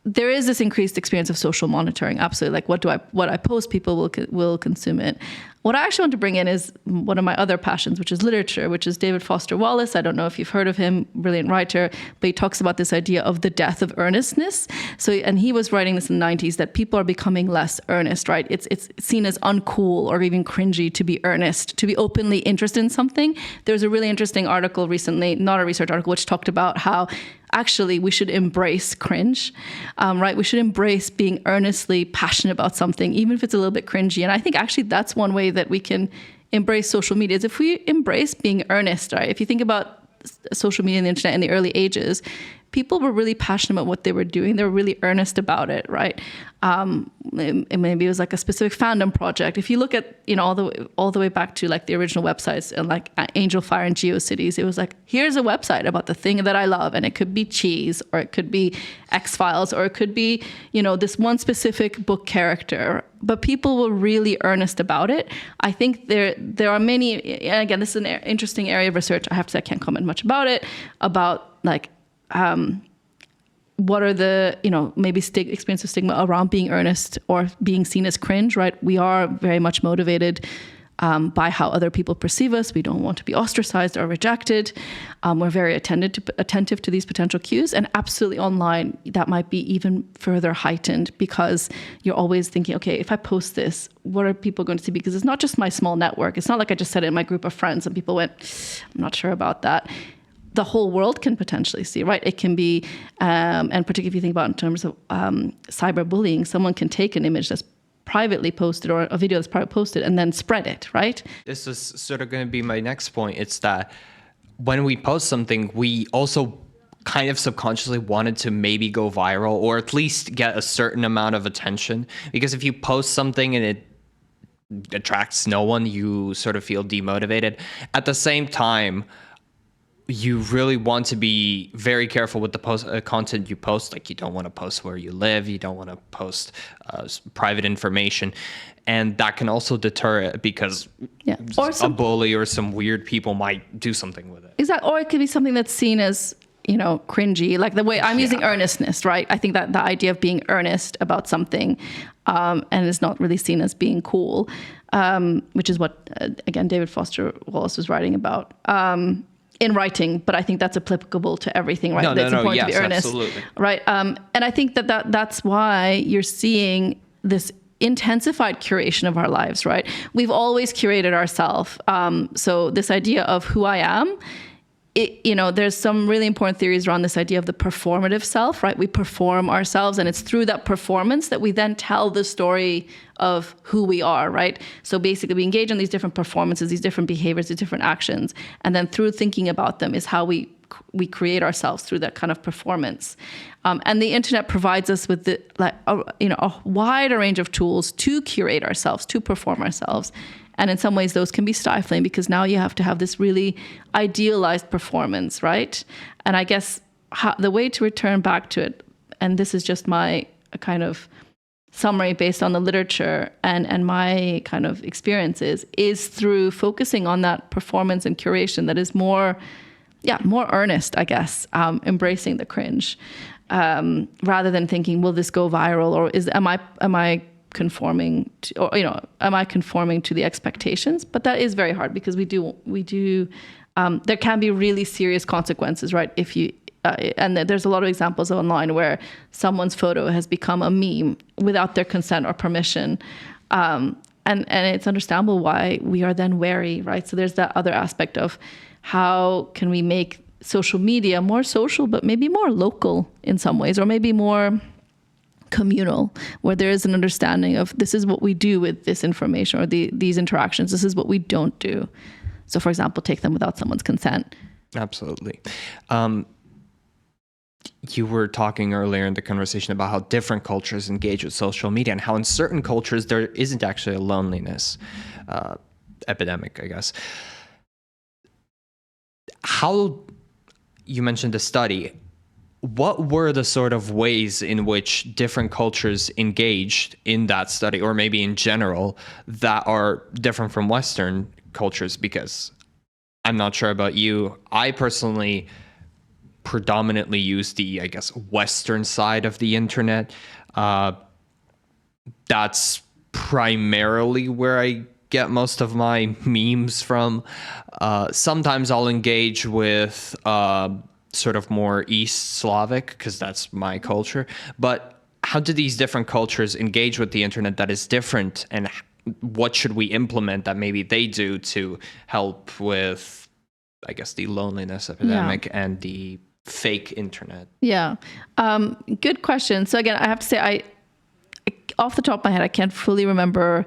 there is this increased experience of social monitoring. Absolutely. Like what I post, people will consume it. What I actually want to bring in is one of my other passions, which is literature, which is David Foster Wallace. I don't know if you've heard of him, brilliant writer, but he talks about this idea of the death of earnestness. And he was writing this in the 90s, that people are becoming less earnest, right? It's seen as uncool or even cringy to be earnest, to be openly interested in something. There's a really interesting article recently, not a research article, which talked about how actually we should embrace cringe, right? We should embrace being earnestly passionate about something, even if it's a little bit cringy. And I think actually that's one way that we can embrace social media, is if we embrace being earnest, right? If you think about social media and the internet in the early ages, people were really passionate about what they were doing. They were really earnest about it, right? Maybe it was like a specific fandom project. If you look at, all the way back to like the original websites and like Angel Fire and GeoCities, it was like, here's a website about the thing that I love. And it could be cheese, or it could be X-Files, or it could be, this one specific book character. But people were really earnest about it. I think there are many, and again, this is an interesting area of research. I have to say I can't comment much about it, about like, what are the, maybe experience of stigma around being earnest or being seen as cringe, right? We are very much motivated by how other people perceive us. We don't want to be ostracized or rejected. We're very attentive to these potential cues. And absolutely online, that might be even further heightened, because you're always thinking, okay, if I post this, what are people going to see? Because it's not just my small network. It's not like I just said it in my group of friends and people went, I'm not sure about that. The whole world can potentially see, right? It can be, and particularly if you think about in terms of cyberbullying, someone can take an image that's privately posted or a video that's privately posted and then spread it, right? This is sort of going to be my next point. It's that when we post something, we also kind of subconsciously wanted to maybe go viral, or at least get a certain amount of attention. Because if you post something and it attracts no one, you sort of feel demotivated. At the same time, you really want to be very careful with the content you post. Like, you don't want to post where you live. You don't want to post private information. And that can also deter it, because or a bully or some weird people might do something with it. Exactly. Or it could be something that's seen as, cringy, like the way I'm using earnestness, right? I think that the idea of being earnest about something and is not really seen as being cool, which is what, again, David Foster Wallace was writing about. In writing, but I think that's applicable to everything, right? It's important to be earnest, absolutely. Right? And I think that's why you're seeing this intensified curation of our lives, right? We've always curated ourselves. So this idea of who I am, there's some really important theories around this idea of the performative self, right? We perform ourselves, and it's through that performance that we then tell the story of who we are, right? So basically we engage in these different performances, these different behaviors, these different actions, and then through thinking about them is how we create ourselves through that kind of performance. And the internet provides us with a wider range of tools to curate ourselves, to perform ourselves. And in some ways, those can be stifling, because now you have to have this really idealized performance, right? And I guess the way to return back to it, and this is just my kind of summary based on the literature and my kind of experiences, is through focusing on that performance and curation that is more earnest, I guess, embracing the cringe, rather than thinking, will this go viral, or am I conforming to, or am I conforming to the expectations? But that is very hard, because we do there can be really serious consequences, right? If you and there's a lot of examples online where someone's photo has become a meme without their consent or permission, and it's understandable why we are then wary, right? So there's that other aspect of how can we make social media more social, but maybe more local in some ways, or maybe more communal, where there is an understanding of this is what we do with this information or these interactions. This is what we don't do. So, for example, take them without someone's consent. Absolutely. You were talking earlier in the conversation about how different cultures engage with social media and how in certain cultures there isn't actually a loneliness epidemic, I guess. How, you mentioned the study, what were the sort of ways in which different cultures engaged in that study, or maybe in general, that are different from Western cultures? Because I'm not sure about you. I personally predominantly use the, I guess, Western side of the internet. That's primarily where I get most of my memes from. Sometimes I'll engage with sort of more East Slavic, because that's my culture. But how do these different cultures engage with the internet that is different, and what should we implement that maybe they do to help with, I guess, the loneliness epidemic and the fake internet? Yeah. Good question. So again, I have to say, I off the top of my head, I can't fully remember.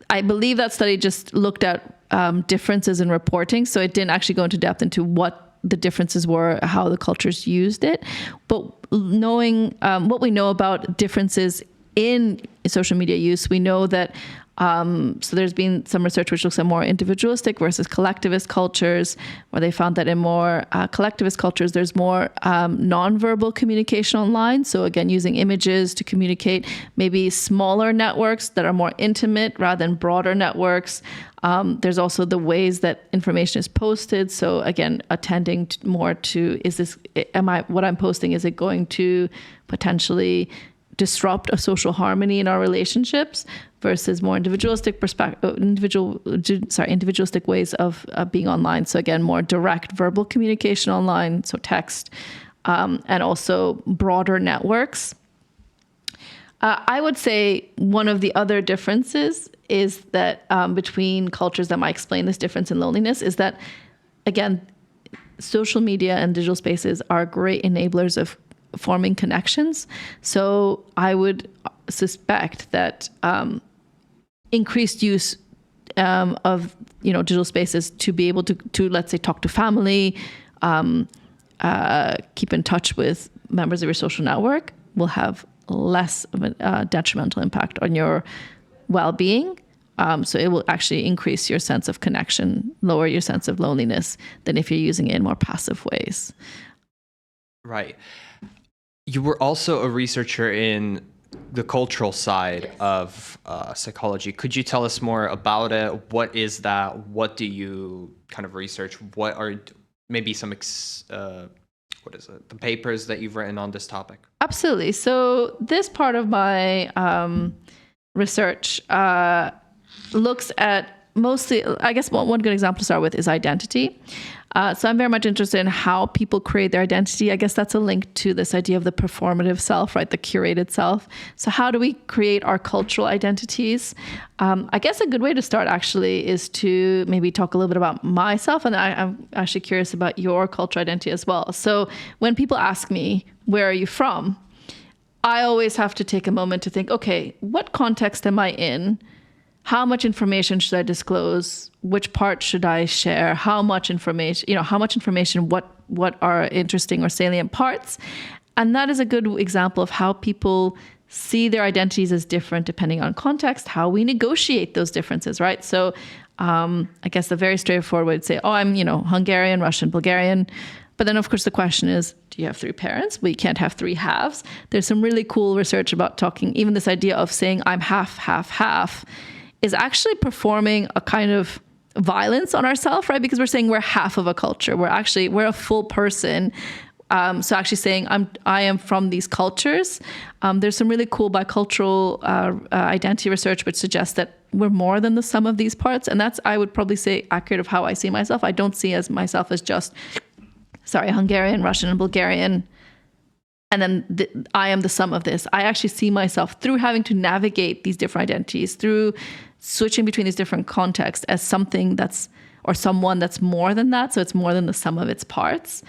I believe that study just looked at differences in reporting. So it didn't actually go into depth into what the differences were, how the cultures used it. But knowing what we know about differences in social media use, we know that so there's been some research which looks at more individualistic versus collectivist cultures, where they found that in more collectivist cultures, there's more nonverbal communication online. So again, using images to communicate, maybe smaller networks that are more intimate rather than broader networks. There's also the ways that information is posted. So again, attending more to, what I'm posting, is it going to potentially disrupt a social harmony in our relationships, versus more individualistic individualistic ways of being online. So again, more direct verbal communication online, so text, and also broader networks. I would say one of the other differences is that between cultures that might explain this difference in loneliness is that, again, social media and digital spaces are great enablers of forming connections. So I would suspect that increased use of digital spaces to be able to let's say talk to family, keep in touch with members of your social network will have less of a detrimental impact on your well-being. So it will actually increase your sense of connection, lower your sense of loneliness than if you're using it in more passive ways. Right. You were also a researcher in the cultural side of psychology. Could you tell us more about it? What is that? What do you kind of research? What are maybe some, the papers that you've written on this topic? Absolutely. So this part of my research looks at mostly, I guess one good example to start with is identity. So I'm very much interested in how people create their identity. I guess that's a link to this idea of the performative self, right? The curated self. So how do we create our cultural identities? I guess a good way to start actually is to maybe talk a little bit about myself. And I'm actually curious about your cultural identity as well. So when people ask me, where are you from? I always have to take a moment to think, okay, what context am I in? How much information should I disclose? Which part should I share? How much information, what are interesting or salient parts? And that is a good example of how people see their identities as different depending on context, how we negotiate those differences, right? So I guess the very straightforward way to say, I'm, Hungarian, Russian, Bulgarian. But then, of course, the question is, do you have three parents? Well, you can't have three halves. There's some really cool research about even this idea of saying I'm half, half, half is actually performing a kind of violence on ourselves, right? Because we're saying we're half of a culture. We're a full person. So actually saying I am from these cultures. There's some really cool bicultural identity research which suggests that we're more than the sum of these parts. And that's, I would probably say, accurate of how I see myself. I don't see myself as just, Hungarian, Russian, and Bulgarian. And then I am the sum of this. I actually see myself through having to navigate these different identities, through switching between these different contexts as something that's, or someone that's more than that. So it's more than the sum of its parts.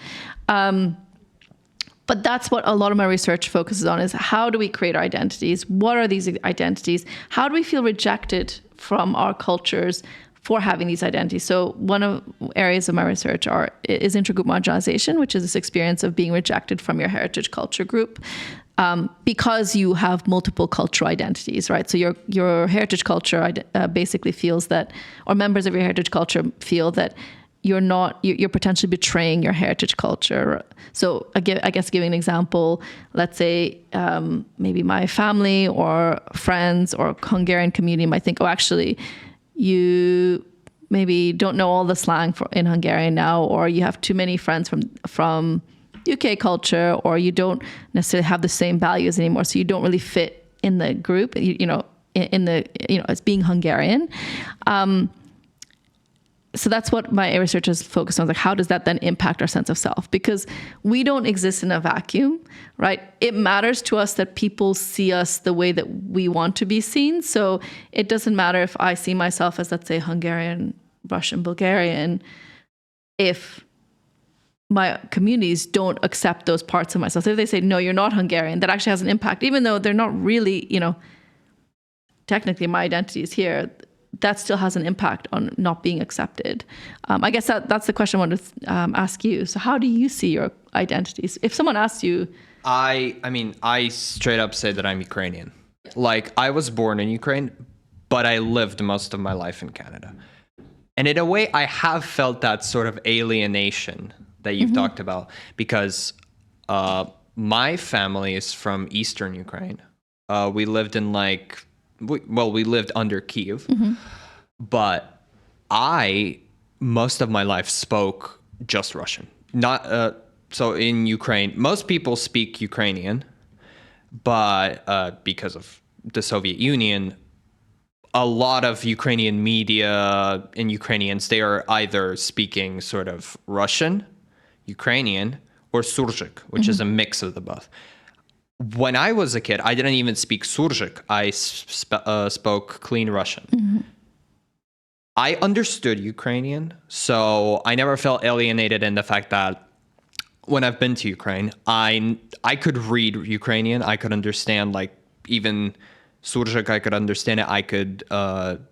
But that's what a lot of my research focuses on, is how do we create our identities? What are these identities? How do we feel rejected from our cultures for having these identities? So one of areas of my research is intergroup marginalization, which is this experience of being rejected from your heritage culture group because you have multiple cultural identities, right? So your heritage culture basically feels that, or members of your heritage culture feel that you're potentially betraying your heritage culture. So I guess giving an example, let's say maybe my family or friends or Hungarian community might think, oh, actually, you maybe don't know all the slang in Hungarian now, or you have too many friends from UK culture, or you don't necessarily have the same values anymore, so you don't really fit in the group, as being Hungarian. So that's what my research is focused on. Like, how does that then impact our sense of self? Because we don't exist in a vacuum, right? It matters to us that people see us the way that we want to be seen. So it doesn't matter if I see myself as, let's say, Hungarian, Russian, Bulgarian, if my communities don't accept those parts of myself. So if they say, no, you're not Hungarian, that actually has an impact, even though they're not really, technically my identity is here. That still has an impact on not being accepted. I guess that's the question I wanted to ask you. So how do you see your identities? If someone asks you... I straight up say that I'm Ukrainian. Like, I was born in Ukraine, but I lived most of my life in Canada. And in a way, I have felt that sort of alienation that you've talked about, because my family is from Eastern Ukraine. We lived in we lived under Kyiv, but most of my life spoke just Russian. So in Ukraine, most people speak Ukrainian, but because of the Soviet Union, a lot of Ukrainian media and Ukrainians, they are either speaking sort of Russian, Ukrainian, or Surzhyk, which is a mix of the both. When I was a kid, I didn't even speak Surzhyk. I spoke clean Russian. I understood Ukrainian, so I never felt alienated in the fact that when I've been to Ukraine, I could read Ukrainian. I could understand, even Surzhyk, I could understand it. I could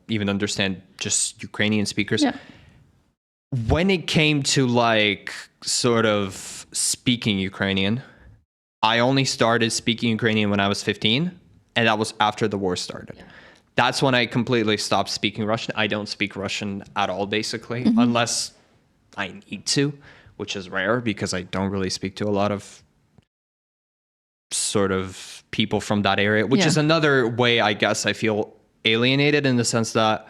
even understand just Ukrainian speakers. Yeah. When it came to sort of speaking Ukrainian, I only started speaking Ukrainian when I was 15, and that was after the war started. Yeah. That's when I completely stopped speaking Russian. I don't speak Russian at all, basically, unless I need to, which is rare because I don't really speak to a lot of sort of people from that area, which is another way I guess I feel alienated, in the sense that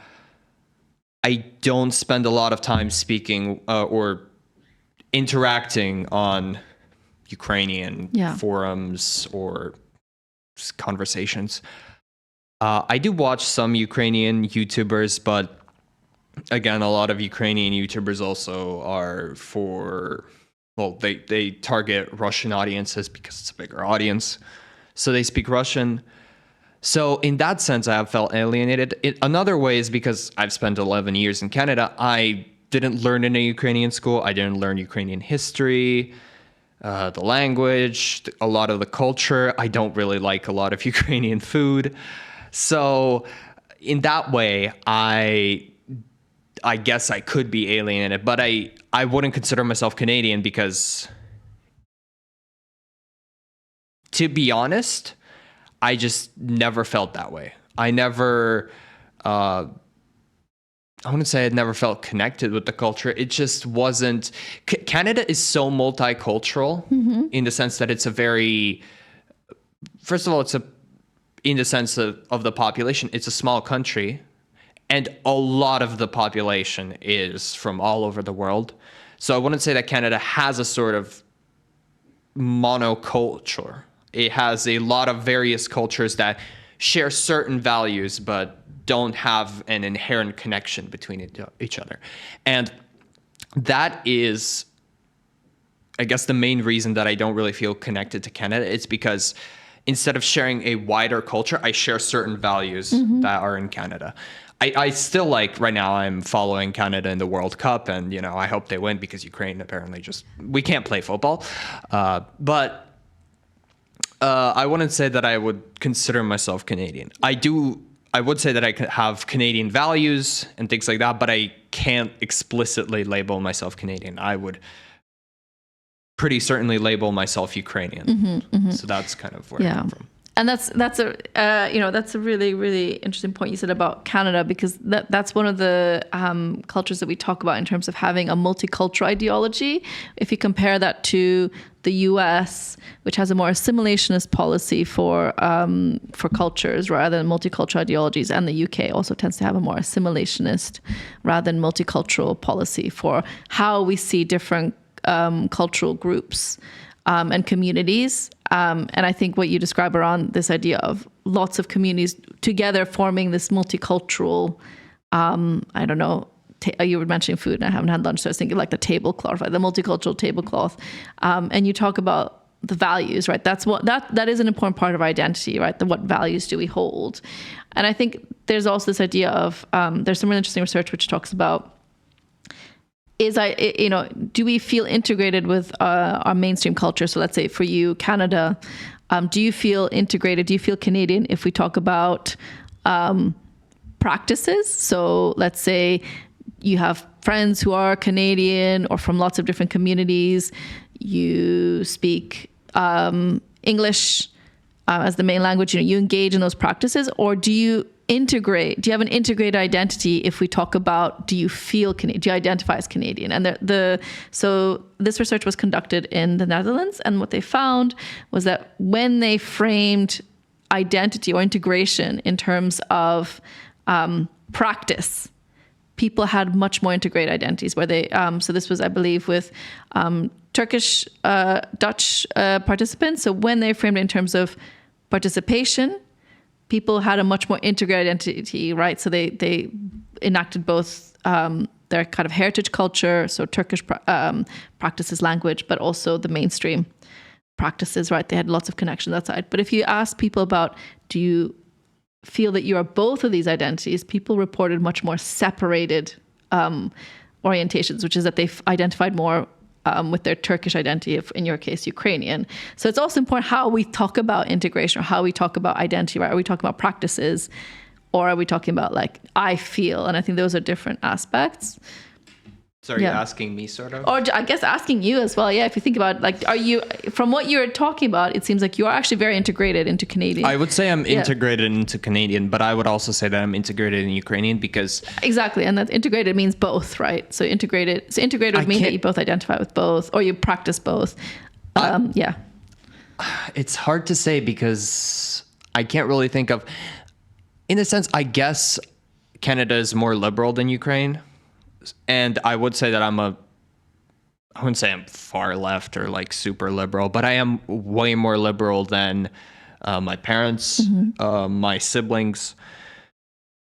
I don't spend a lot of time speaking or interacting on Ukrainian forums or conversations. I do watch some Ukrainian YouTubers, but again, a lot of Ukrainian YouTubers also are they target Russian audiences because it's a bigger audience. So they speak Russian. So in that sense, I have felt alienated. Another way is because I've spent 11 years in Canada. I didn't learn in a Ukrainian school. I didn't learn Ukrainian history, the language, a lot of the culture. I don't really like a lot of Ukrainian food. So in that way, I guess I could be alienated, but I wouldn't consider myself Canadian because, to be honest, I just never felt that way. I never, I wouldn't say I'd never felt connected with the culture. It just wasn't. Canada is so multicultural in the sense that it's first of all, in the sense of the population, it's a small country, and a lot of the population is from all over the world. So I wouldn't say that Canada has a sort of monoculture. It has a lot of various cultures that share certain values, but don't have an inherent connection between each other. And that is, I guess, the main reason that I don't really feel connected to Canada. It's because instead of sharing a wider culture, I share certain values that are in Canada. I still like right now I'm following Canada in the World Cup, and I hope they win because Ukraine apparently we can't play football. But I wouldn't say that I would consider myself Canadian. I would say that I have Canadian values and things like that, but I can't explicitly label myself Canadian. I would pretty certainly label myself Ukrainian. So that's kind of where I come from. And that's a really, really interesting point you said about Canada, because that's one of the cultures that we talk about in terms of having a multicultural ideology. If you compare that to the U.S., which has a more assimilationist policy for cultures rather than multicultural ideologies, and the U.K. also tends to have a more assimilationist rather than multicultural policy for how we see different cultural groups and communities. And I think what you describe around this idea of lots of communities together forming this multicultural, I don't know, you were mentioning food and I haven't had lunch, so I was thinking like the tablecloth, like the multicultural tablecloth. And you talk about the values, right? That is an important part of our identity, right? What values do we hold? And I think there's also this idea of, there's some really interesting research which talks about, do we feel integrated with our mainstream culture? So let's say for you, Canada, do you feel integrated? Do you feel Canadian if we talk about practices? So let's say you have friends who are Canadian or from lots of different communities. You speak English as the main language. You engage in those practices, or do you have an integrated identity if we talk about, do you feel Canadian? Do you identify as Canadian? And so this research was conducted in the Netherlands, and what they found was that when they framed identity or integration in terms of practice, people had much more integrated identities where they, so this was, I believe, with Turkish, Dutch participants. So when they framed it in terms of participation, people had a much more integrated identity, right? So they enacted both their kind of heritage culture, so Turkish practices, language, but also the mainstream practices, right? They had lots of connections outside. But if you ask people about, do you feel that you are both of these identities, people reported much more separated orientations, which is that they've identified more with their Turkish identity, in your case, Ukrainian. So it's also important how we talk about integration or how we talk about identity, right? Are we talking about practices, or are we talking about like, I feel? And I think those are different aspects. So are you asking me sort of? Or I guess asking you as well. Yeah, if you think about like, from what you're talking about, it seems like you're actually very integrated into Canadian. I would say I'm integrated into Canadian, but I would also say that I'm integrated in Ukrainian because... Exactly, and that integrated means both, right? So integrated would mean that you both identify with both, or you practice both. It's hard to say because I can't really think of... In a sense, I guess Canada is more liberal than Ukraine. And I would say that I wouldn't say I'm far left or like super liberal, but I am way more liberal than my parents, my siblings.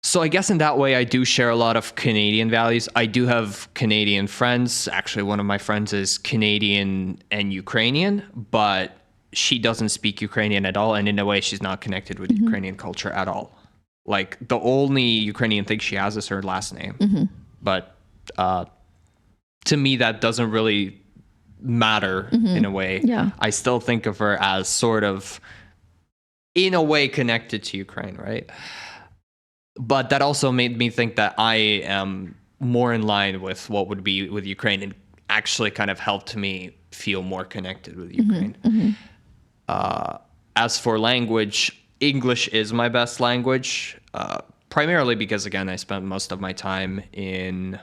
So I guess in that way, I do share a lot of Canadian values. I do have Canadian friends. Actually, one of my friends is Canadian and Ukrainian, but she doesn't speak Ukrainian at all. And in a way, she's not connected with Ukrainian culture at all. Like the only Ukrainian thing she has is her last name. But to me, that doesn't really matter in a way. Yeah. I still think of her as sort of, in a way, connected to Ukraine, right? But that also made me think that I am more in line with what would be with Ukraine, and actually kind of helped me feel more connected with Ukraine. As for language, English is my best language, primarily because, again, I spent most of my time in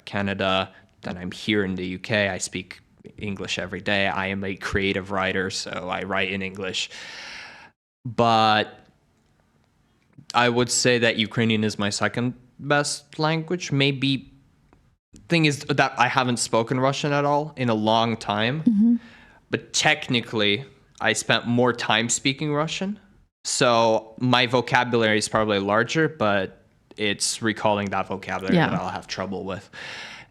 Canada, then I'm here in the UK. I speak English every day. I am a creative writer, so I write in English. But I would say that Ukrainian is my second best language. Maybe thing is that I haven't spoken Russian at all in a long time. But technically, I spent more time speaking Russian. So my vocabulary is probably larger, but it's recalling that vocabulary that I'll have trouble with.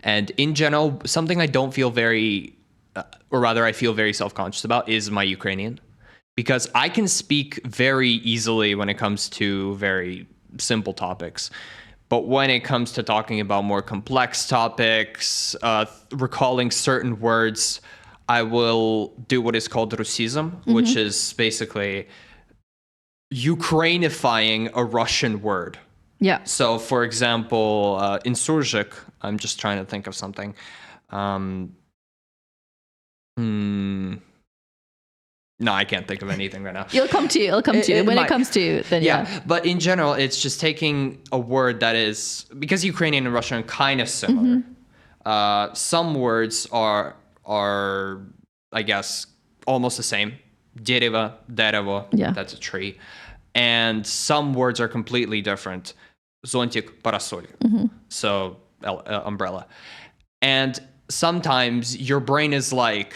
And in general, something I don't feel very, or rather I feel very self-conscious about is my Ukrainian. Because I can speak very easily when it comes to very simple topics. But when it comes to talking about more complex topics, recalling certain words, I will do what is called Russism, which is basically Ukrainifying a Russian word. Yeah. So, for example, in Surjik, I'm just trying to think of something. No, I can't think of anything right now. It'll come to you. It'll come to you. When it comes to you, then yeah. But in general, it's just taking a word that is, because Ukrainian and Russian are kind of similar. Some words are, I guess, almost the same. Дерево, дерево, that's a tree. And some words are completely different. Зонтик, парасоль. So, umbrella. And sometimes your brain is like,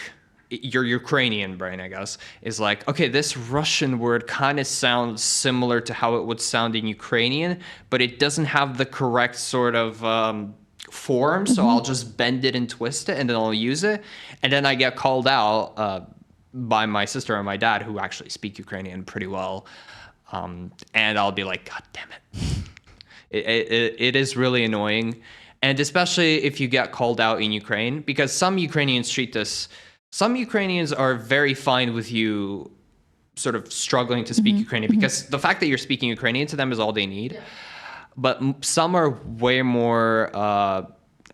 your Ukrainian brain, I guess, is like, okay, this Russian word kind of sounds similar to how it would sound in Ukrainian, but it doesn't have the correct sort of form, so I'll just bend it and twist it, and then I'll use it. And then I get called out by my sister and my dad, who actually speak Ukrainian pretty well, and I'll be like, God damn it. It is really annoying, and especially if you get called out in Ukraine, because some Ukrainians treat this... Some Ukrainians are very fine with you sort of struggling to speak Ukrainian, because the fact that you're speaking Ukrainian to them is all they need. Yeah. But some are way more, I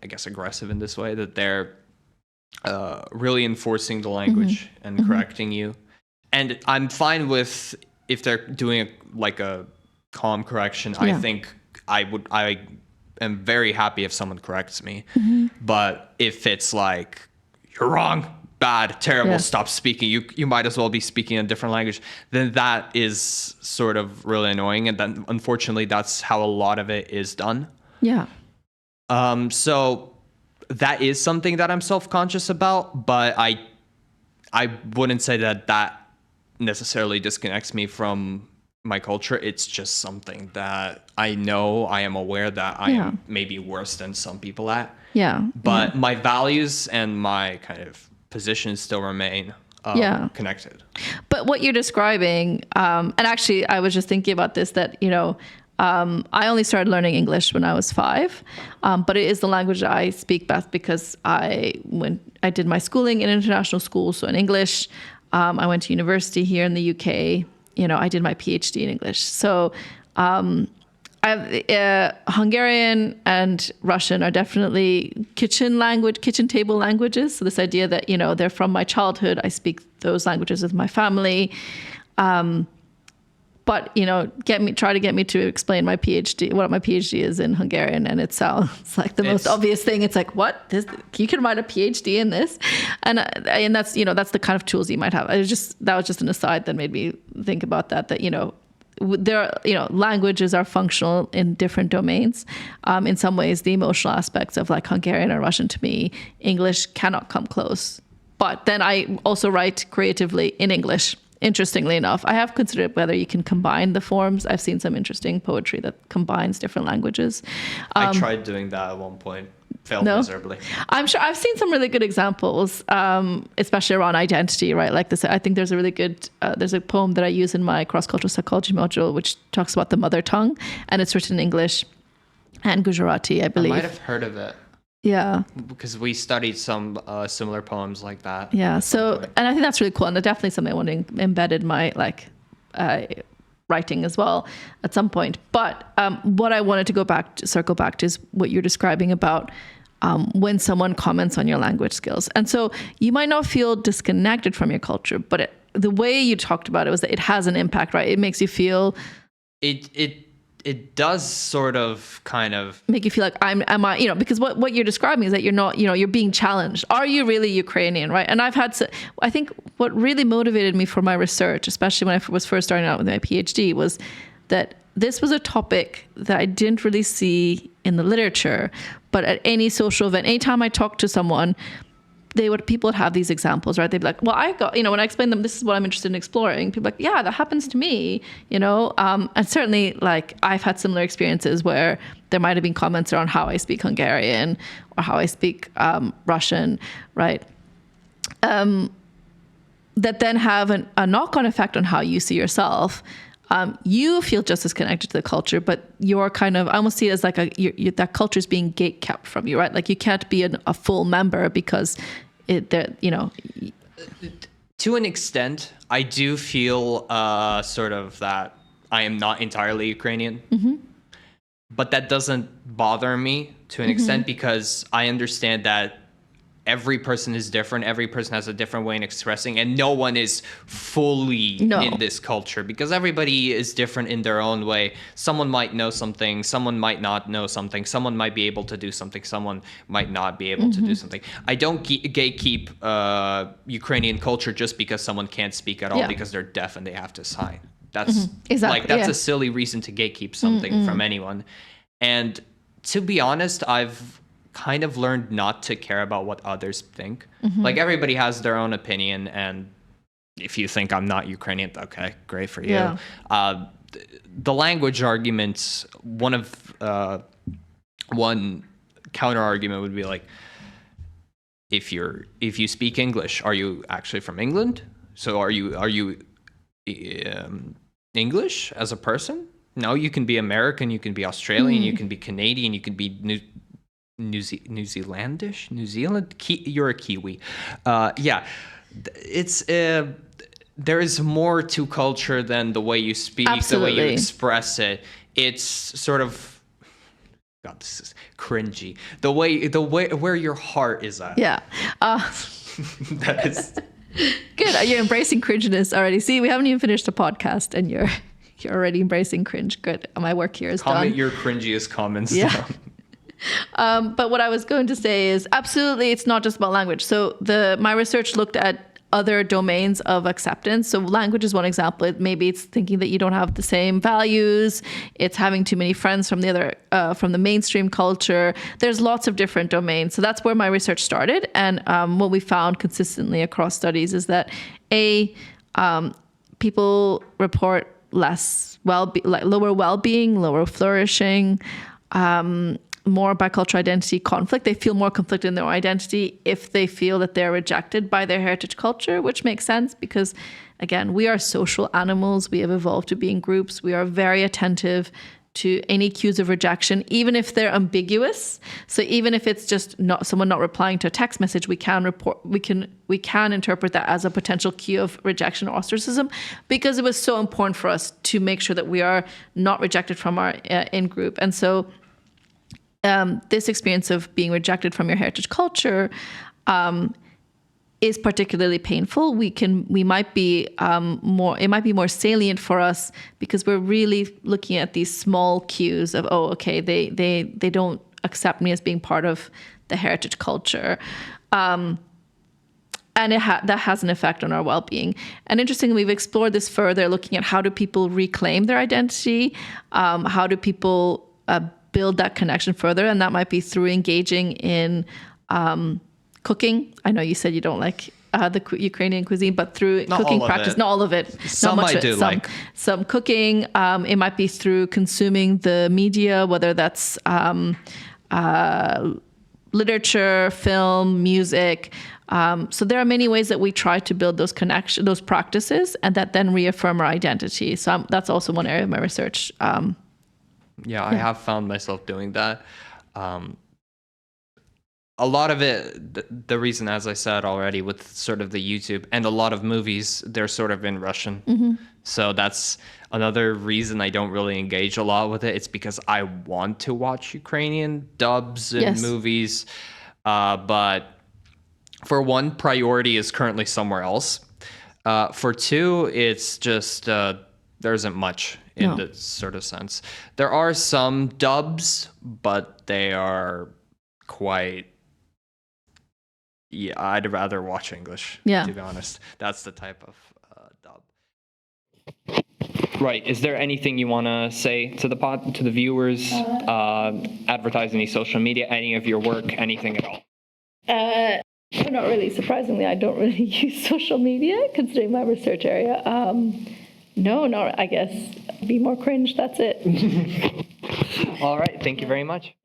guess, aggressive in this way, that they're really enforcing the language and correcting you. And I'm fine with if they're doing a calm correction. I think I am very happy if someone corrects me. But if it's like, you're wrong, bad, terrible, stop speaking, you might as well be speaking a different language, then that is sort of really annoying. And then unfortunately that's how a lot of it is done. Yeah. So that is something that I'm self-conscious about, but I wouldn't say that necessarily disconnects me from my culture. It's just something that I know, I am aware that I am maybe worse than some people at. Yeah. But my values and my kind of positions still remain connected. But what you're describing, and actually I was just thinking about this, that, I only started learning English when I was 5, but it is the language that I speak best because I did my schooling in international school, so in English. I went to university here in the UK. I did my PhD in English. So Hungarian and Russian are definitely kitchen table languages. So this idea that, they're from my childhood. I speak those languages with my family. But, try to get me to explain what my PhD is in Hungarian. And it sounds like the most obvious thing. It's like, what? You can write a PhD in this? And that's, that's the kind of tools you might have. That was just an aside that made me think about that, there are, languages are functional in different domains. In some ways, the emotional aspects of like Hungarian or Russian, to me, English cannot come close. But then I also write creatively in English. Interestingly enough, I have considered whether you can combine the forms. I've seen some interesting poetry that combines different languages. I tried doing that at one point. Failed miserably. I'm sure I've seen some really good examples, especially around identity, right? Like this, I think there's a really good, there's a poem that I use in my cross-cultural psychology module, which talks about the mother tongue, and it's written in English and Gujarati, I believe. I might have heard of it. Yeah. Because we studied some similar poems like that. Yeah. So, and I think that's really cool. And definitely something I want to embed in my writing as well at some point. But what I wanted to circle back to is what you're describing about when someone comments on your language skills. And so you might not feel disconnected from your culture, but the way you talked about it was that it has an impact, right? It makes you feel... It does sort of kind of make you feel like because what you're describing is that you're not, you're being challenged. Are you really Ukrainian, right? And I think what really motivated me for my research, especially when I was first starting out with my PhD, was that this was a topic that I didn't really see in the literature, but at any social event, anytime I talked to someone, people would have these examples, right? They'd be like, well, when I explain them, this is what I'm interested in exploring. People are like, yeah, that happens to me, and certainly like I've had similar experiences where there might've been comments around how I speak Hungarian or how I speak Russian, right? That then have a knock-on effect on how you see yourself. you feel just as connected to the culture, but you're kind of, I almost see it as like that culture is being gate kept from you, right? Like you can't be a full member because To an extent, I do feel sort of that I am not entirely Ukrainian. But that doesn't bother me to an extent because I understand that every person is different. Every person has a different way in expressing, and no one is fully in this culture because everybody is different in their own way. Someone might know something, someone might not know something, someone might be able to do something, someone might not be able to do something. I don't gatekeep Ukrainian culture just because someone can't speak at all because they're deaf and they have to sign. That's that's a silly reason to gatekeep something from anyone. And to be honest, I've kind of learned not to care about what others think. Like everybody has their own opinion, and if you think I'm not Ukrainian, okay, great for you. The language arguments, one counter argument would be like, if you speak English, are you actually from England? So are you English as a person? No, you can be American, you can be Australian, you can be Canadian, you can be New Zealandish, New Zealand. You're a Kiwi. It's there is more to culture than the way you speak, the way you express it. It's sort of, God, this is cringy. The way where your heart is at. Yeah. That is good. You're embracing cringiness already. See, we haven't even finished the podcast, and you're already embracing cringe. Good. My work here is done. Comment your cringiest comments down. But what I was going to say is absolutely it's not just about language. So my research looked at other domains of acceptance. So language is one example. Maybe it's thinking that you don't have the same values. It's having too many friends from the mainstream culture. There's lots of different domains. So that's where my research started. And what we found consistently across studies is that people report lower well-being, lower flourishing, more bicultural identity conflict. They feel more conflicted in their identity if they feel that they're rejected by their heritage culture, which makes sense because, again, we are social animals. We have evolved to be in groups. We are very attentive to any cues of rejection, even if they're ambiguous. So even if it's just someone not replying to a text message, we can interpret that as a potential cue of rejection or ostracism, because it was so important for us to make sure that we are not rejected from our in-group. And so this experience of being rejected from your heritage culture is particularly painful. It might be more salient for us because we're really looking at these small cues of, oh, okay, they don't accept me as being part of the heritage culture. And that has an effect on our well-being. And interestingly, we've explored this further, looking at how do people reclaim their identity, how do people build that connection further, and that might be through engaging in cooking. I know you said you don't like the Ukrainian cuisine, but through cooking practice, not all of it. Some I do like. Some cooking. It might be through consuming the media, whether that's literature, film, music. So there are many ways that we try to build those those practices, and that then reaffirm our identity. So that's also one area of my research. I have found myself doing that. A lot of it, the reason, as I said already, with sort of the YouTube and a lot of movies, they're sort of in Russian. So that's another reason I don't really engage a lot with it. It's because I want to watch Ukrainian dubs and movies. But for one, priority is currently somewhere else. For two, it's just there isn't much in that sort of sense. There are some dubs, but they are quite... Yeah, I'd rather watch English, to be honest. That's the type of dub. Right. Is there anything you want to say to the viewers? Advertise any social media, any of your work, anything at all? Not really. Surprisingly, I don't really use social media, considering my research area. No, I guess be more cringe. That's it. All right. Thank you very much.